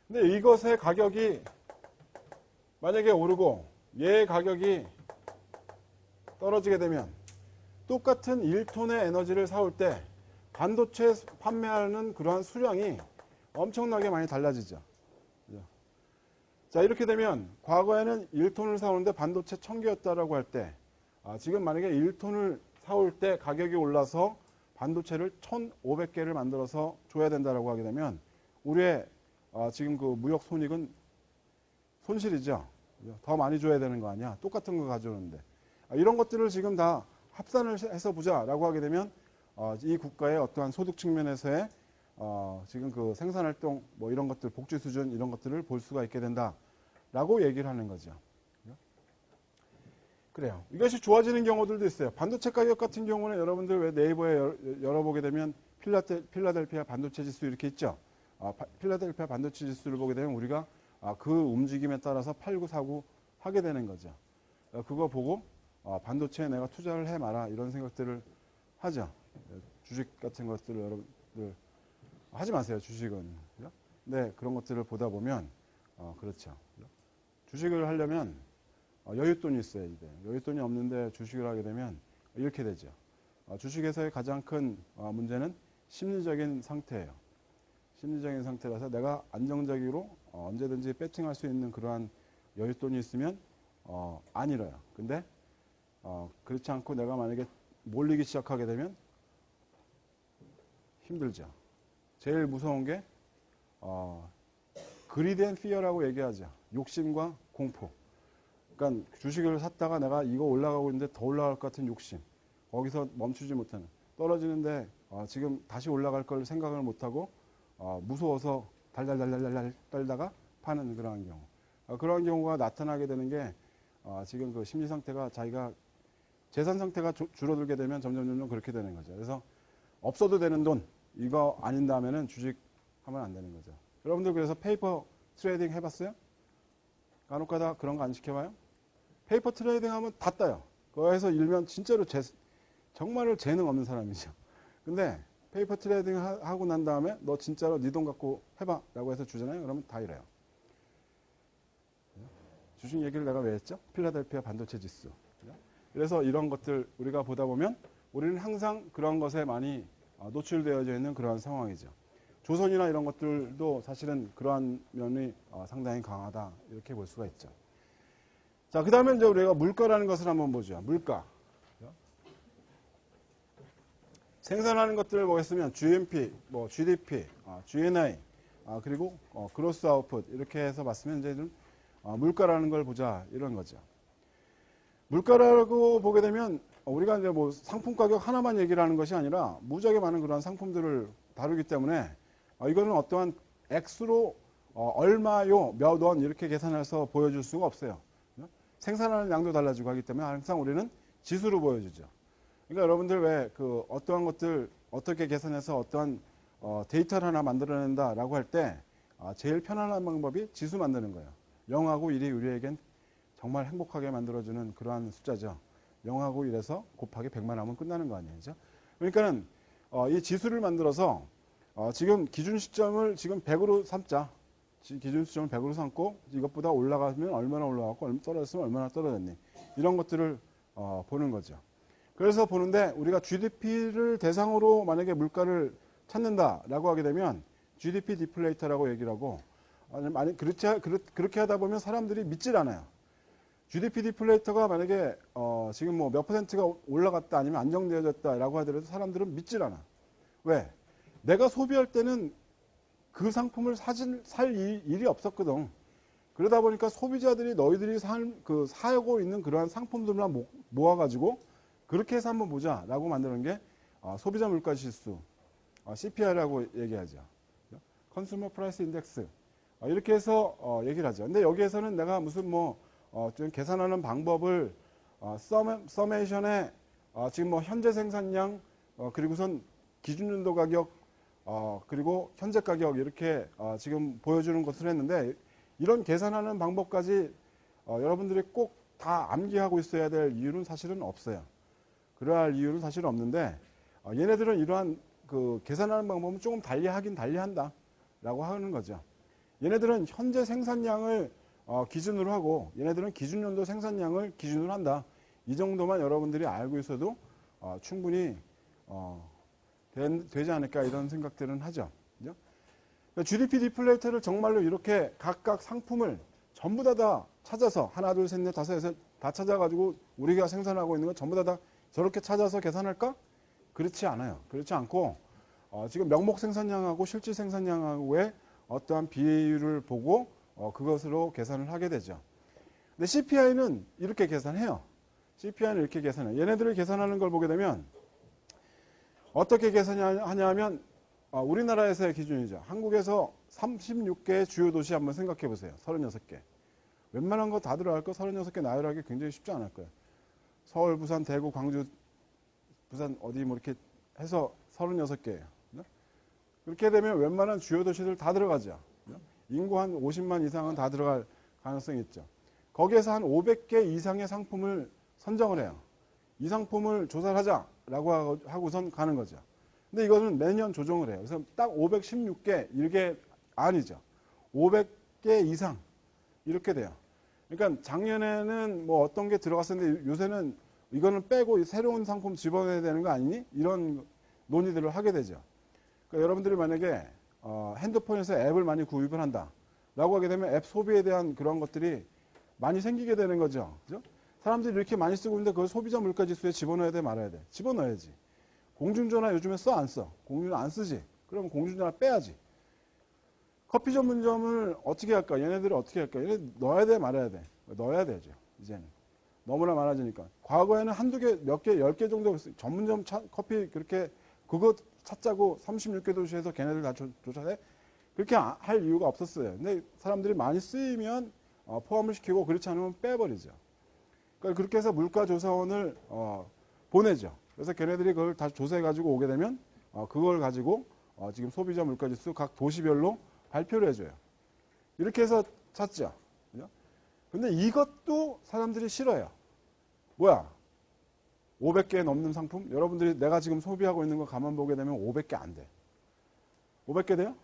근데 이것의 가격이 만약에 오르고 얘의 가격이 떨어지게 되면 똑같은 1톤의 에너지를 사올 때 반도체 판매하는 그러한 수량이 엄청나게 많이 달라지죠. 그죠? 자, 이렇게 되면 과거에는 1톤을 사오는데 반도체 1000개였다라고 할 때 지금 만약에 1톤을 사올 때 가격이 올라서 반도체를 1500개를 만들어서 줘야 된다라고 하게 되면 우리의 지금 그 무역 손익은 손실이죠. 더 많이 줘야 되는 거 아니야. 똑같은 거 가져오는데. 이런 것들을 지금 다 합산을 해서 보자라고 하게 되면 이 국가의 어떠한 소득 측면에서의 지금 그 생산활동 뭐 이런 것들 복지 수준 이런 것들을 볼 수가 있게 된다라고 얘기를 하는 거죠. 그래요. 이것이 좋아지는 경우들도 있어요. 반도체 가격 같은 경우는 여러분들 왜 네이버에 열어보게 되면 필라델피아 반도체 지수 이렇게 있죠. 필라델피아 반도체 지수를 보게 되면 우리가 그 움직임에 따라서 팔고 사고 하게 되는 거죠. 그거 보고 반도체에 내가 투자를 해마라 이런 생각들을 하죠. 주식 같은 것들을 여러분들 하지 마세요. 주식은. 네, 그런 것들을 보다 보면 그렇죠. 주식을 하려면 여윳돈이 있어야 돼. 여윳돈이 없는데 주식을 하게 되면 이렇게 되죠. 주식에서의 가장 큰 문제는 심리적인 상태예요. 심리적인 상태라서 내가 안정적으로 언제든지 배팅할 수 있는 그러한 여윳돈이 있으면 안 잃어요. 근데 그렇지 않고 내가 만약에 몰리기 시작하게 되면 힘들죠. 제일 무서운 게 greed and fear라고 얘기하죠. 욕심과 공포. 그러니까 주식을 샀다가 내가 이거 올라가고 있는데 더 올라갈 것 같은 욕심. 거기서 멈추지 못하는. 떨어지는데 지금 다시 올라갈 걸 생각을 못하고 무서워서 달달달달달 떨다가 파는 그러한 경우. 그러한 경우가 나타나게 되는 게 지금 그 심리 상태가 자기가 재산 상태가 줄어들게 되면 점점 그렇게 되는 거죠. 그래서 없어도 되는 돈 이거 아닌 다음에는 주식하면 안 되는 거죠. 여러분들 그래서 페이퍼 트레이딩 해봤어요? 간혹가다 그런 거 안 시켜봐요? 페이퍼 트레이딩 하면 다 따요. 거기서 일면 진짜로 정말로 재능 없는 사람이죠. 근데 페이퍼 트레이딩 하고 난 다음에 너 진짜로 네 돈 갖고 해봐 라고 해서 주잖아요. 그러면 다 이래요. 주식 얘기를 내가 왜 했죠? 필라델피아 반도체 지수. 그래서 이런 것들 우리가 보다 보면 우리는 항상 그런 것에 많이 노출되어져 있는 그러한 상황이죠. 조선이나 이런 것들도 사실은 그러한 면이 상당히 강하다 이렇게 볼 수가 있죠. 자, 그 다음에 이제 우리가 물가라는 것을 한번 보죠. 물가. 생산하는 것들을 보겠으면 GNP, 뭐 GDP, GNI, 그리고 그로스 아웃풋 이렇게 해서 봤으면 이제 물가라는 걸 보자 이런 거죠. 물가라고 보게 되면 우리가 이제 뭐 상품 가격 하나만 얘기를 하는 것이 아니라 무지하게 많은 그런 상품들을 다루기 때문에 이거는 어떠한 액수로 얼마요, 몇 원 이렇게 계산해서 보여줄 수가 없어요. 생산하는 양도 달라지고 하기 때문에 항상 우리는 지수로 보여주죠. 그러니까 여러분들 왜 그 어떠한 것들 어떻게 계산해서 어떠한 데이터를 하나 만들어낸다라고 할 때 제일 편안한 방법이 지수 만드는 거예요. 0하고 1이 우리에겐 정말 행복하게 만들어주는 그러한 숫자죠. 0하고 1에서 곱하기 100만 하면 끝나는 거 아니에요. 그러니까는 이 지수를 만들어서 지금 기준 시점을 지금 100으로 삼자. 기준 시점을 100으로 삼고 이것보다 올라가면 얼마나 올라갔고 떨어졌으면 얼마나 떨어졌니. 이런 것들을 보는 거죠. 그래서 보는데 우리가 GDP를 대상으로 만약에 물가를 찾는다라고 하게 되면 GDP 디플레이터라고 얘기를 하고 그렇게 하다 보면 사람들이 믿질 않아요. GDP 디플레이터가 만약에 지금 뭐 몇 퍼센트가 올라갔다 아니면 안정되어졌다라고 하더라도 사람들은 믿질 않아. 왜? 내가 소비할 때는 그 상품을 살 일이 없었거든. 그러다 보니까 소비자들이 너희들이 사고 있는 그러한 상품들만 모아가지고 그렇게 해서 한번 보자라고 만드는 게 소비자 물가 지수, CPI라고 얘기하죠. 컨슈머 프라이스 인덱스. 이렇게 해서 얘기를 하죠. 근데 여기에서는 내가 무슨 좀 계산하는 방법을 서메이션에 지금 뭐 현재 생산량 그리고선 기준연도 가격 그리고 현재 가격 이렇게 지금 보여주는 것을 했는데 이런 계산하는 방법까지 여러분들이 꼭 다 암기하고 있어야 될 이유는 사실은 없어요. 그러할 이유는 사실은 없는데 얘네들은 이러한 그 계산하는 방법은 조금 달리하긴 달리한다 라고 하는 거죠. 얘네들은 현재 생산량을 기준으로 하고 얘네들은 기준연도 생산량을 기준으로 한다. 이 정도만 여러분들이 알고 있어도 충분히 되지 않을까 이런 생각들은 하죠. 그죠? GDP 디플레이터를 정말로 이렇게 각각 상품을 전부 다 찾아서 하나, 둘, 셋, 넷, 다섯, 여섯 다 찾아가지고 우리가 생산하고 있는 거 전부 다 저렇게 찾아서 계산할까? 그렇지 않아요. 그렇지 않고 지금 명목 생산량하고 실질 생산량하고의 어떠한 비율을 보고 그것으로 계산을 하게 되죠. 근데 CPI는 이렇게 계산해요. CPI는 이렇게 계산해요. 얘네들을 계산하는 걸 보게 되면 어떻게 계산하냐 하면 우리나라에서의 기준이죠. 한국에서 36개의 주요 도시 한번 생각해 보세요. 36개. 웬만한 거 다 들어갈 거 36개 나열하기 굉장히 쉽지 않을 거예요. 서울, 부산, 대구, 광주, 부산 어디 뭐 이렇게 해서 36개예요. 그렇게 되면 웬만한 주요 도시들 다 들어가죠. 인구 한 50만 이상은 다 들어갈 가능성이 있죠. 거기에서 한 500개 이상의 상품을 선정을 해요. 이 상품을 조사를 하자라고 하고선 가는 거죠. 근데 이거는 매년 조정을 해요. 그래서 딱 516개, 이게 아니죠. 500개 이상 이렇게 돼요. 그러니까 작년에는 뭐 어떤 게 들어갔었는데 요새는 이거는 빼고 새로운 상품 집어넣어야 되는 거 아니니? 이런 논의들을 하게 되죠. 그러니까 여러분들이 만약에 핸드폰에서 앱을 많이 구입을 한다라고 하게 되면 앱 소비에 대한 그런 것들이 많이 생기게 되는 거죠. 그죠? 사람들이 이렇게 많이 쓰고 있는데 그걸 소비자 물가 지수에 집어넣어야 돼 말아야 돼? 집어넣어야지. 공중전화 요즘에 써 안 써? 공중전화 안 쓰지? 그러면 공중전화 빼야지. 커피 전문점을 어떻게 할까? 얘네들이 어떻게 할까? 얘네 넣어야 돼 말아야 돼? 넣어야 되죠. 이제는. 너무나 많아지니까. 과거에는 한두 개, 몇 개, 10개 정도 전문점 커피 그렇게 그거 찾자고 36개 도시에서 걔네들 다 조사해? 그렇게 할 이유가 없었어요. 근데 사람들이 많이 쓰이면 포함을 시키고 그렇지 않으면 빼버리죠. 그러니까 그렇게 해서 물가조사원을 보내죠. 그래서 걔네들이 그걸 다시 조사해가지고 오게 되면 그걸 가지고 지금 소비자 물가지수 각 도시별로 발표를 해줘요. 이렇게 해서 찾죠. 그죠? 근데 이것도 사람들이 싫어요. 뭐야? 500개 넘는 상품? 여러분들이 내가 지금 소비하고 있는 거 가만 보게 되면 500개 안 돼. 500개 돼요?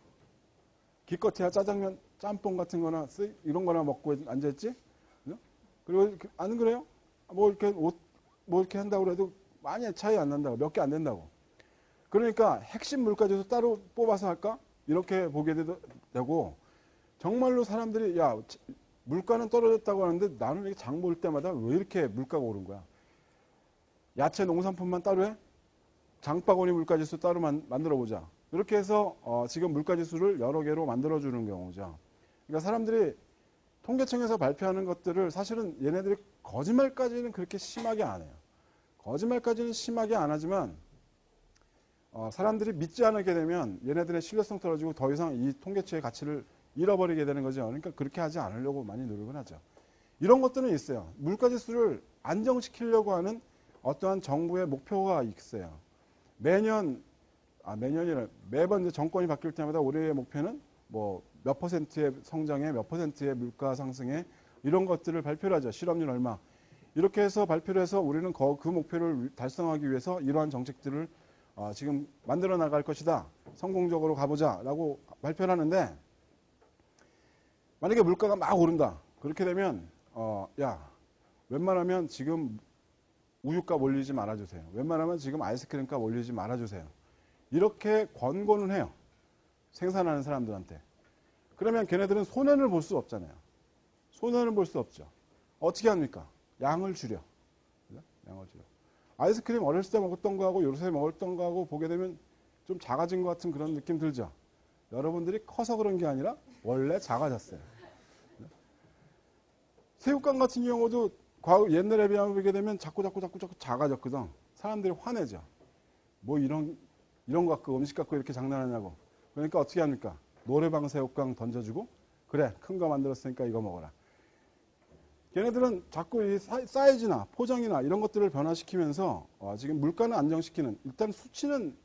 기껏해야 짜장면, 짬뽕 같은 거나 이런 거나 먹고 앉아있지? 그리고 안 그래요? 뭐 이렇게 뭐 이렇게 한다고 해도 많이 차이 안 난다고. 몇 개 안 된다고. 그러니까 핵심 물가지수 따로 뽑아서 할까? 이렇게 보게 되고 정말로 사람들이 야 물가는 떨어졌다고 하는데 나는 이렇게 장 볼 때마다 왜 이렇게 물가가 오른 거야? 야채 농산품만 따로 해? 장바구니 물가지수 따로 만들어 보자. 이렇게 해서 지금 물가지수를 여러 개로 만들어주는 경우죠. 그러니까 사람들이 통계청에서 발표하는 것들을 사실은 얘네들이 거짓말까지는 그렇게 심하게 안 해요. 거짓말까지는 심하게 안 하지만 사람들이 믿지 않게 되면 얘네들의 신뢰성 떨어지고 더 이상 이 통계치의 가치를 잃어버리게 되는 거죠. 그러니까 그렇게 하지 않으려고 많이 노력을 하죠. 이런 것들은 있어요. 물가지수를 안정시키려고 하는 어떠한 정부의 목표가 있어요. 매번이제 정권이 바뀔 때마다 올해의 목표는 뭐 몇 퍼센트의 성장에 몇 퍼센트의 물가 상승에 이런 것들을 발표를 하죠. 실업률 얼마. 이렇게 해서 발표를 해서 우리는 그 목표를 달성하기 위해서 이러한 정책들을 지금 만들어 나갈 것이다. 성공적으로 가보자 라고 발표를 하는데 만약에 물가가 막 오른다. 그렇게 되면 웬만하면 지금 우유값 올리지 말아주세요. 웬만하면 지금 아이스크림값 올리지 말아주세요. 이렇게 권고는 해요. 생산하는 사람들한테. 그러면 걔네들은 손해를 볼 수 없잖아요. 손해를 볼 수 없죠. 어떻게 합니까? 양을 줄여. 양을 줄여. 아이스크림 어렸을 때 먹었던 거하고 요새 먹었던 거하고 보게 되면 좀 작아진 것 같은 그런 느낌 들죠. 여러분들이 커서 그런 게 아니라 원래 작아졌어요. 새우깡 같은 경우도 옛날에 비하면 보게 되면 자꾸 작아졌거든. 사람들이 화내죠. 뭐 이런 거 갖고 음식 갖고 이렇게 장난하냐고. 그러니까 어떻게 합니까? 노래방 새우깡 던져주고 그래 큰 거 만들었으니까 이거 먹어라. 걔네들은 자꾸 이 사이즈나 포장이나 이런 것들을 변화시키면서 지금 물가는 안정시키는 일단 수치는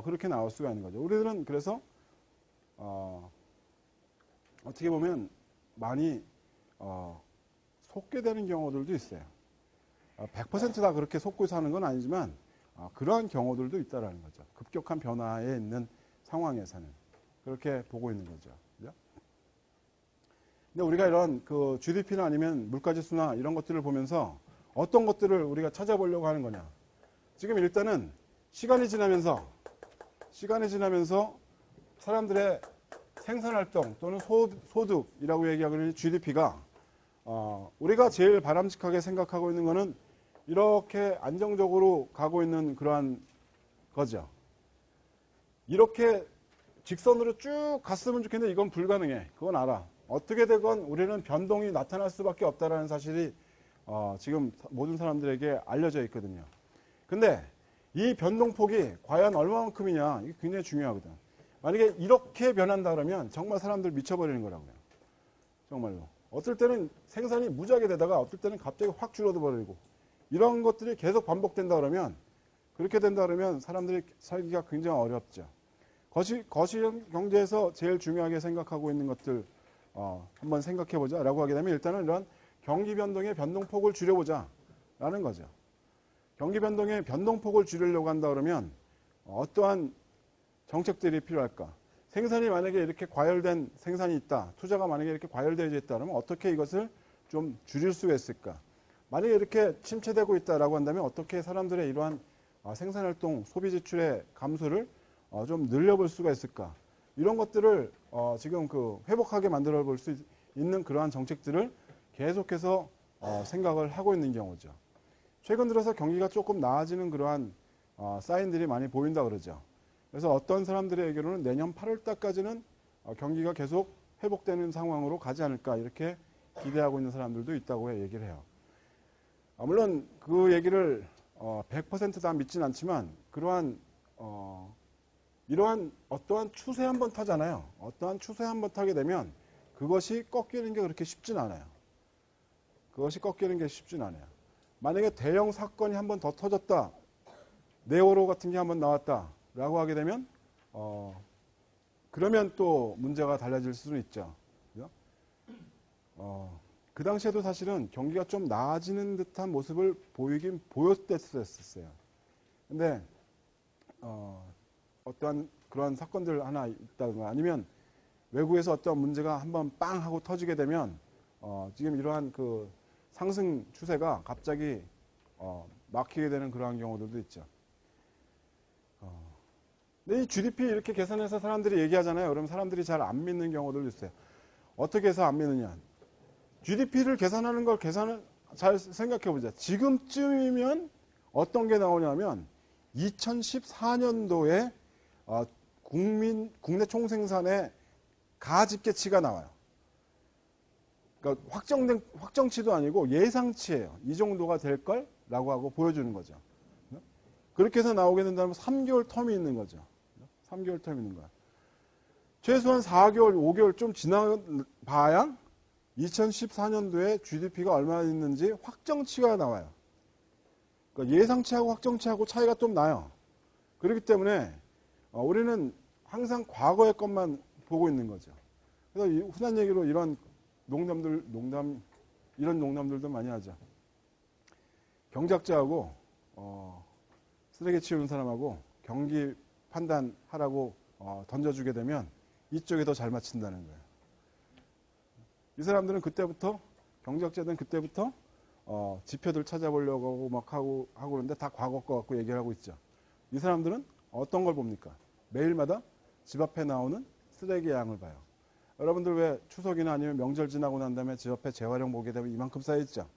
그렇게 나올 수가 있는 거죠. 우리들은 그래서 어떻게 보면 많이 속게 되는 경우들도 있어요. 100%다 그렇게 속고 사는 건 아니지만 그러한 경우들도 있다라는 거죠. 급격한 변화에 있는 상황에서는 그렇게 보고 있는 거죠. 그죠? 근데 우리가 이런 그 GDP나 아니면 물가지수나 이런 것들을 보면서 어떤 것들을 우리가 찾아보려고 하는 거냐. 지금 일단은 시간이 지나면서 사람들의 생산활동 또는 소득이라고 얘기하는 GDP가 우리가 제일 바람직하게 생각하고 있는 거는 이렇게 안정적으로 가고 있는 그러한 거죠. 이렇게 직선으로 쭉 갔으면 좋겠는데 이건 불가능해. 그건 알아. 어떻게 되건 우리는 변동이 나타날 수밖에 없다는 사실이 지금 모든 사람들에게 알려져 있거든요. 근데 이 변동폭이 과연 얼마만큼이냐 이게 굉장히 중요하거든. 만약에 이렇게 변한다 그러면 정말 사람들 미쳐버리는 거라고요. 정말로. 어떨 때는 생산이 무지하게 되다가 어떨 때는 갑자기 확 줄어들어 버리고 이런 것들이 계속 반복된다 그러면 그렇게 된다 그러면 사람들이 살기가 굉장히 어렵죠. 거시경 경제에서 제일 중요하게 생각하고 있는 것들 한번 생각해 보자 라고 하게 되면 일단은 이런 경기 변동의 변동폭을 줄여보자 라는 거죠. 경기 변동의 변동폭을 줄이려고 한다 그러면 어떠한 정책들이 필요할까? 생산이 만약에 이렇게 과열된 생산이 있다. 투자가 만약에 이렇게 과열되어 있다 그러면 어떻게 이것을 좀 줄일 수가 있을까? 만약에 이렇게 침체되고 있다라고 한다면 어떻게 사람들의 이러한 생산활동, 소비 지출의 감소를 좀 늘려볼 수가 있을까? 이런 것들을 지금 회복하게 만들어 볼 수 있는 그러한 정책들을 계속해서 생각을 하고 있는 경우죠. 최근 들어서 경기가 조금 나아지는 그러한 사인들이 많이 보인다 그러죠. 그래서 어떤 사람들의 얘기로는 내년 8월 달까지는 경기가 계속 회복되는 상황으로 가지 않을까 이렇게 기대하고 있는 사람들도 있다고 얘기를 해요. 물론 그 얘기를 100% 믿진 않지만 이러한 어떠한 추세 한번 타잖아요. 어떠한 추세 한번 타게 되면 그것이 꺾이는 게 그렇게 쉽진 않아요. 그것이 꺾이는 게 쉽진 않아요. 만약에 대형 사건이 한 번 더 터졌다. 네오로 같은 게 한 번 나왔다라고 하게 되면 그러면 또 문제가 달라질 수는 있죠. 그죠? 그 당시에도 사실은 경기가 좀 나아지는 듯한 모습을 보이긴 보였었어요. 근데 어떠한 그런 사건들 하나 있다든가 아니면 외국에서 어떤 문제가 한번 빵 하고 터지게 되면 지금 이러한 그 상승 추세가 갑자기 막히게 되는 그러한 경우들도 있죠. 근데 이 GDP 이렇게 계산해서 사람들이 얘기하잖아요. 그럼 사람들이 잘 안 믿는 경우들도 있어요. 어떻게 해서 안 믿느냐. GDP를 계산하는 걸 잘 생각해 보자. 지금쯤이면 어떤 게 나오냐면 2014년도에 국내 총생산의 가집계치가 나와요. 그러니까 확정치도 아니고 예상치예요. 이 정도가 될 걸라고 하고 보여주는 거죠. 그렇게 해서 나오게 된다면 3개월 텀이 있는 거죠. 3개월 텀이 있는 거야. 최소한 4개월, 5개월 좀 지나봐야 2014년도에 GDP가 얼마나 있는지 확정치가 나와요. 그러니까 예상치하고 확정치하고 차이가 좀 나요. 그렇기 때문에 우리는 항상 과거의 것만 보고 있는 거죠. 그래서 흔한 얘기로 이런 이런 농담들도 많이 하죠. 경작자하고 쓰레기 치우는 사람하고 경기 판단하라고 던져주게 되면 이쪽이 더 잘 맞춘다는 거예요. 이 사람들은 그때부터 경작자들은 그때부터 지표들 찾아보려고 하고 막 하고 그러는데 다 과거 거 갖고 얘기를 하고 있죠. 이 사람들은 어떤 걸 봅니까? 매일마다 집 앞에 나오는 쓰레기 양을 봐요. 여러분들 왜 추석이나 아니면 명절 지나고 난 다음에 집 앞에 재활용 보게 되면 이만큼 쌓여있죠.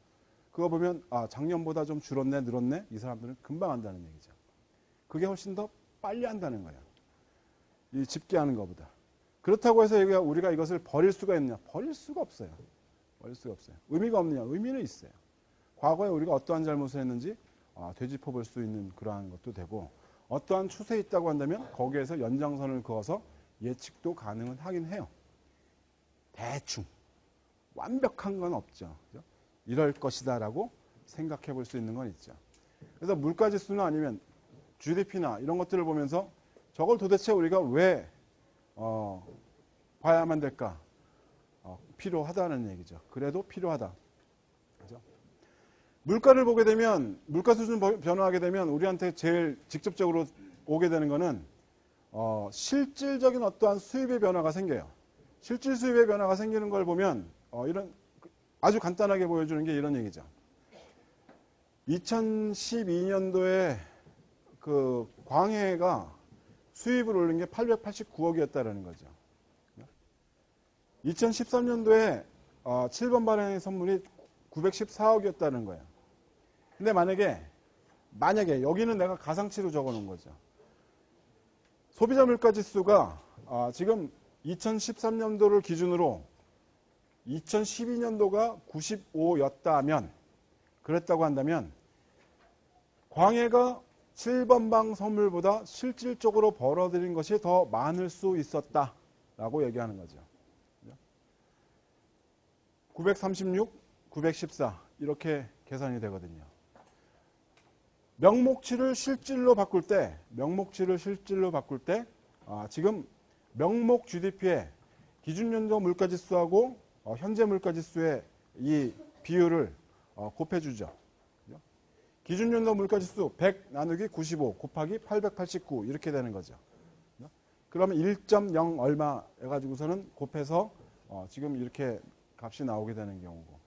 그거 보면 작년보다 좀 줄었네 늘었네 이 사람들은 금방 한다는 얘기죠. 그게 훨씬 더 빨리 한다는 거예요. 이 집계하는 것보다. 그렇다고 해서 우리가 이것을 버릴 수가 있느냐? 버릴 수가 없어요. 버릴 수가 없어요. 의미가 없느냐? 의미는 있어요. 과거에 우리가 어떠한 잘못을 했는지 되짚어 볼 수 있는 그러한 것도 되고 어떠한 추세에 있다고 한다면 거기에서 연장선을 그어서 예측도 가능은 하긴 해요. 대충 완벽한 건 없죠. 그죠? 이럴 것이다 라고 생각해 볼 수 있는 건 있죠. 그래서 물가지수나 아니면 GDP나 이런 것들을 보면서 저걸 도대체 우리가 왜 봐야만 될까? 필요하다는 얘기죠. 그래도 필요하다. 그죠? 물가를 보게 되면 물가 수준 변화하게 되면 우리한테 제일 직접적으로 오게 되는 거는 실질적인 어떠한 수입의 변화가 생겨요. 실질 수입의 변화가 생기는 걸 보면 이런 아주 간단하게 보여주는 게 이런 얘기죠. 2012년도에 그 광해가 수입을 올린 게 889억이었다라는 거죠. 2013년도에 7번 발행의 선물이 914억이었다는 거예요. 근데 만약에 여기는 내가 가상치로 적어 놓은 거죠. 소비자 물가 지수가 지금 2013년도를 기준으로 2012년도가 95였다면 그랬다고 한다면 광해가 7번 방 선물보다 실질적으로 벌어들인 것이 더 많을 수 있었다라고 얘기하는 거죠. 936, 914 이렇게 계산이 되거든요. 명목치를 실질로 바꿀 때 지금 명목 GDP의 기준연도 물가지수하고 현재 물가지수의 이 비율을 곱해주죠. 기준연도 물가지수 100 나누기 95 곱하기 889 이렇게 되는 거죠. 그러면 1.0 얼마 해가지고서는 곱해서 지금 이렇게 값이 나오게 되는 경우고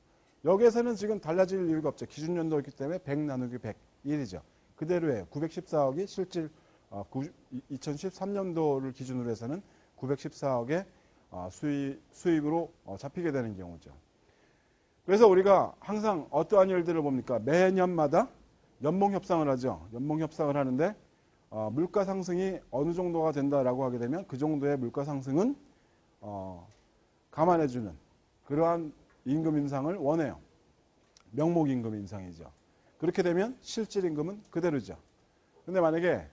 여기에서는 지금 달라질 이유가 없죠. 기준연도이기 때문에 100 나누기 100 1이죠. 그대로예요. 914억이 실질 2013년도를 기준으로 해서는 914억의 수입으로 잡히게 되는 경우죠. 그래서 우리가 항상 어떠한 일들을 봅니까? 매년마다 연봉협상을 하죠. 연봉협상을 하는데 물가 상승이 어느 정도가 된다라고 하게 되면 그 정도의 물가 상승은 감안해주는 그러한 임금 인상을 원해요. 명목 임금 인상이죠. 그렇게 되면 실질 임금은 그대로죠. 근데 만약에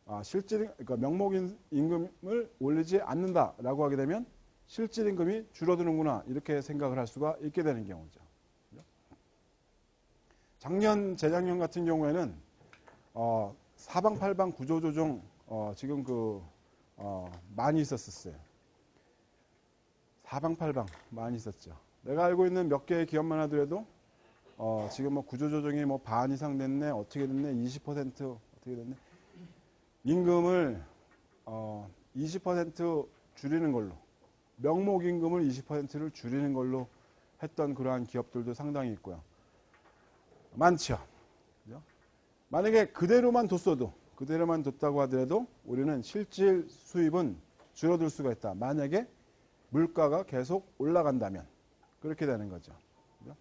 그러니까 명목 임금을 올리지 않는다라고 하게 되면 실질 임금이 줄어드는구나 이렇게 생각을 할 수가 있게 되는 경우죠. 작년, 재작년 같은 경우에는 사방팔방 구조조정 지금 많이 있었어요. 사방팔방 많이 있었죠. 내가 알고 있는 몇 개의 기업만 하더라도 지금 뭐 구조조정이 뭐 반 이상 됐네, 어떻게 됐네, 20% 어떻게 됐네. 임금을 20% 줄이는 걸로, 명목 임금을 20%를 줄이는 걸로 했던 그러한 기업들도 상당히 있고요. 많죠. 그죠? 만약에 그대로만 뒀다고 하더라도 우리는 실질 수입은 줄어들 수가 있다. 만약에 물가가 계속 올라간다면 그렇게 되는 거죠. 그죠?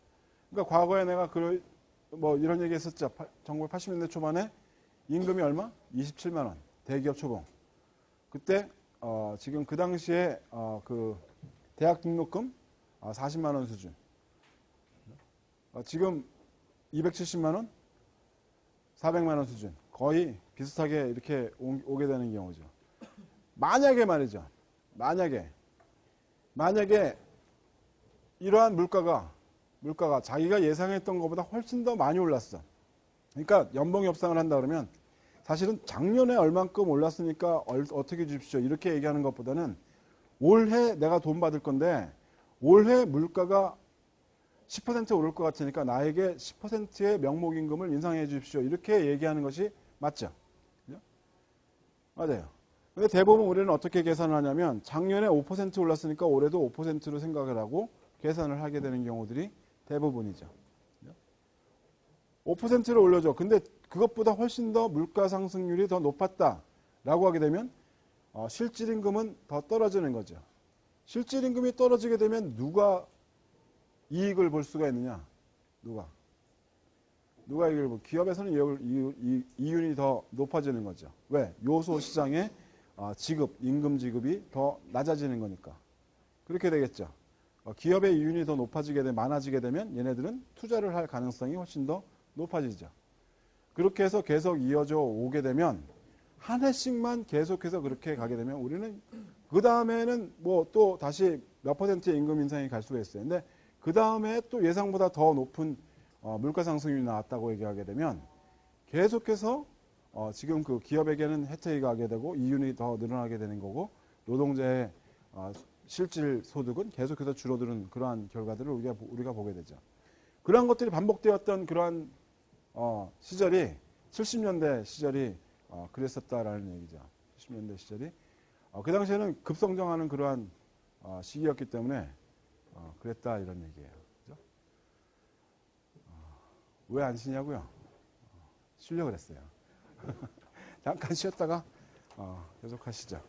그러니까 과거에 내가 뭐 이런 얘기 했었죠. 1980년대 초반에 임금이 얼마? 27만 원. 대기업 초봉. 그때 지금 그 당시에 그 대학 등록금 40만 원 수준. 지금 270만 원, 400만 원 수준. 거의 비슷하게 이렇게 오게 되는 경우죠. 만약에 말이죠. 만약에 이러한 물가가 자기가 예상했던 것보다 훨씬 더 많이 올랐어. 그러니까 연봉 협상을 한다 그러면 사실은 작년에 얼만큼 올랐으니까 어떻게 주십시오. 이렇게 얘기하는 것보다는 올해 내가 돈 받을 건데 올해 물가가 10% 오를 것 같으니까 나에게 10%의 명목임금을 인상해 주십시오. 이렇게 얘기하는 것이 맞죠? 그죠? 맞아요. 근데 대부분 우리는 어떻게 계산을 하냐면 작년에 5% 올랐으니까 올해도 5%로 생각을 하고 계산을 하게 되는 경우들이 대부분이죠. 5%를 올려줘. 근데 그것보다 훨씬 더 물가 상승률이 더 높았다라고 하게 되면 실질임금은 더 떨어지는 거죠. 실질임금이 떨어지게 되면 누가 이익을 볼 수가 있느냐? 누가 이익을 볼? 기업에서는 이윤이 더 높아지는 거죠. 왜? 요소 시장의 임금 지급이 더 낮아지는 거니까. 그렇게 되겠죠. 기업의 이윤이 더 많아지게 되면 얘네들은 투자를 할 가능성이 훨씬 더 높아지죠. 그렇게 해서 계속 이어져 오게 되면 한 해씩만 계속해서 그렇게 가게 되면 우리는 그 다음에는 뭐 또 다시 몇 퍼센트의 임금 인상이 갈 수가 있어요. 근데 그 다음에 또 예상보다 더 높은 물가 상승률이 나왔다고 얘기하게 되면 계속해서 지금 그 기업에게는 혜택이 가게 되고 이윤이 더 늘어나게 되는 거고 노동자의 실질 소득은 계속해서 줄어드는 그러한 결과들을 우리가 보게 되죠. 그러한 것들이 반복되었던 그러한 시절이 70년대 시절이 그랬었다라는 얘기죠. 70년대 시절이 그 당시에는 급성장하는 그러한 시기였기 때문에 그랬다 이런 얘기예요. 그죠? 왜 안 쉬냐고요? 쉬려고 그랬어요. 잠깐 쉬었다가 계속 하시죠.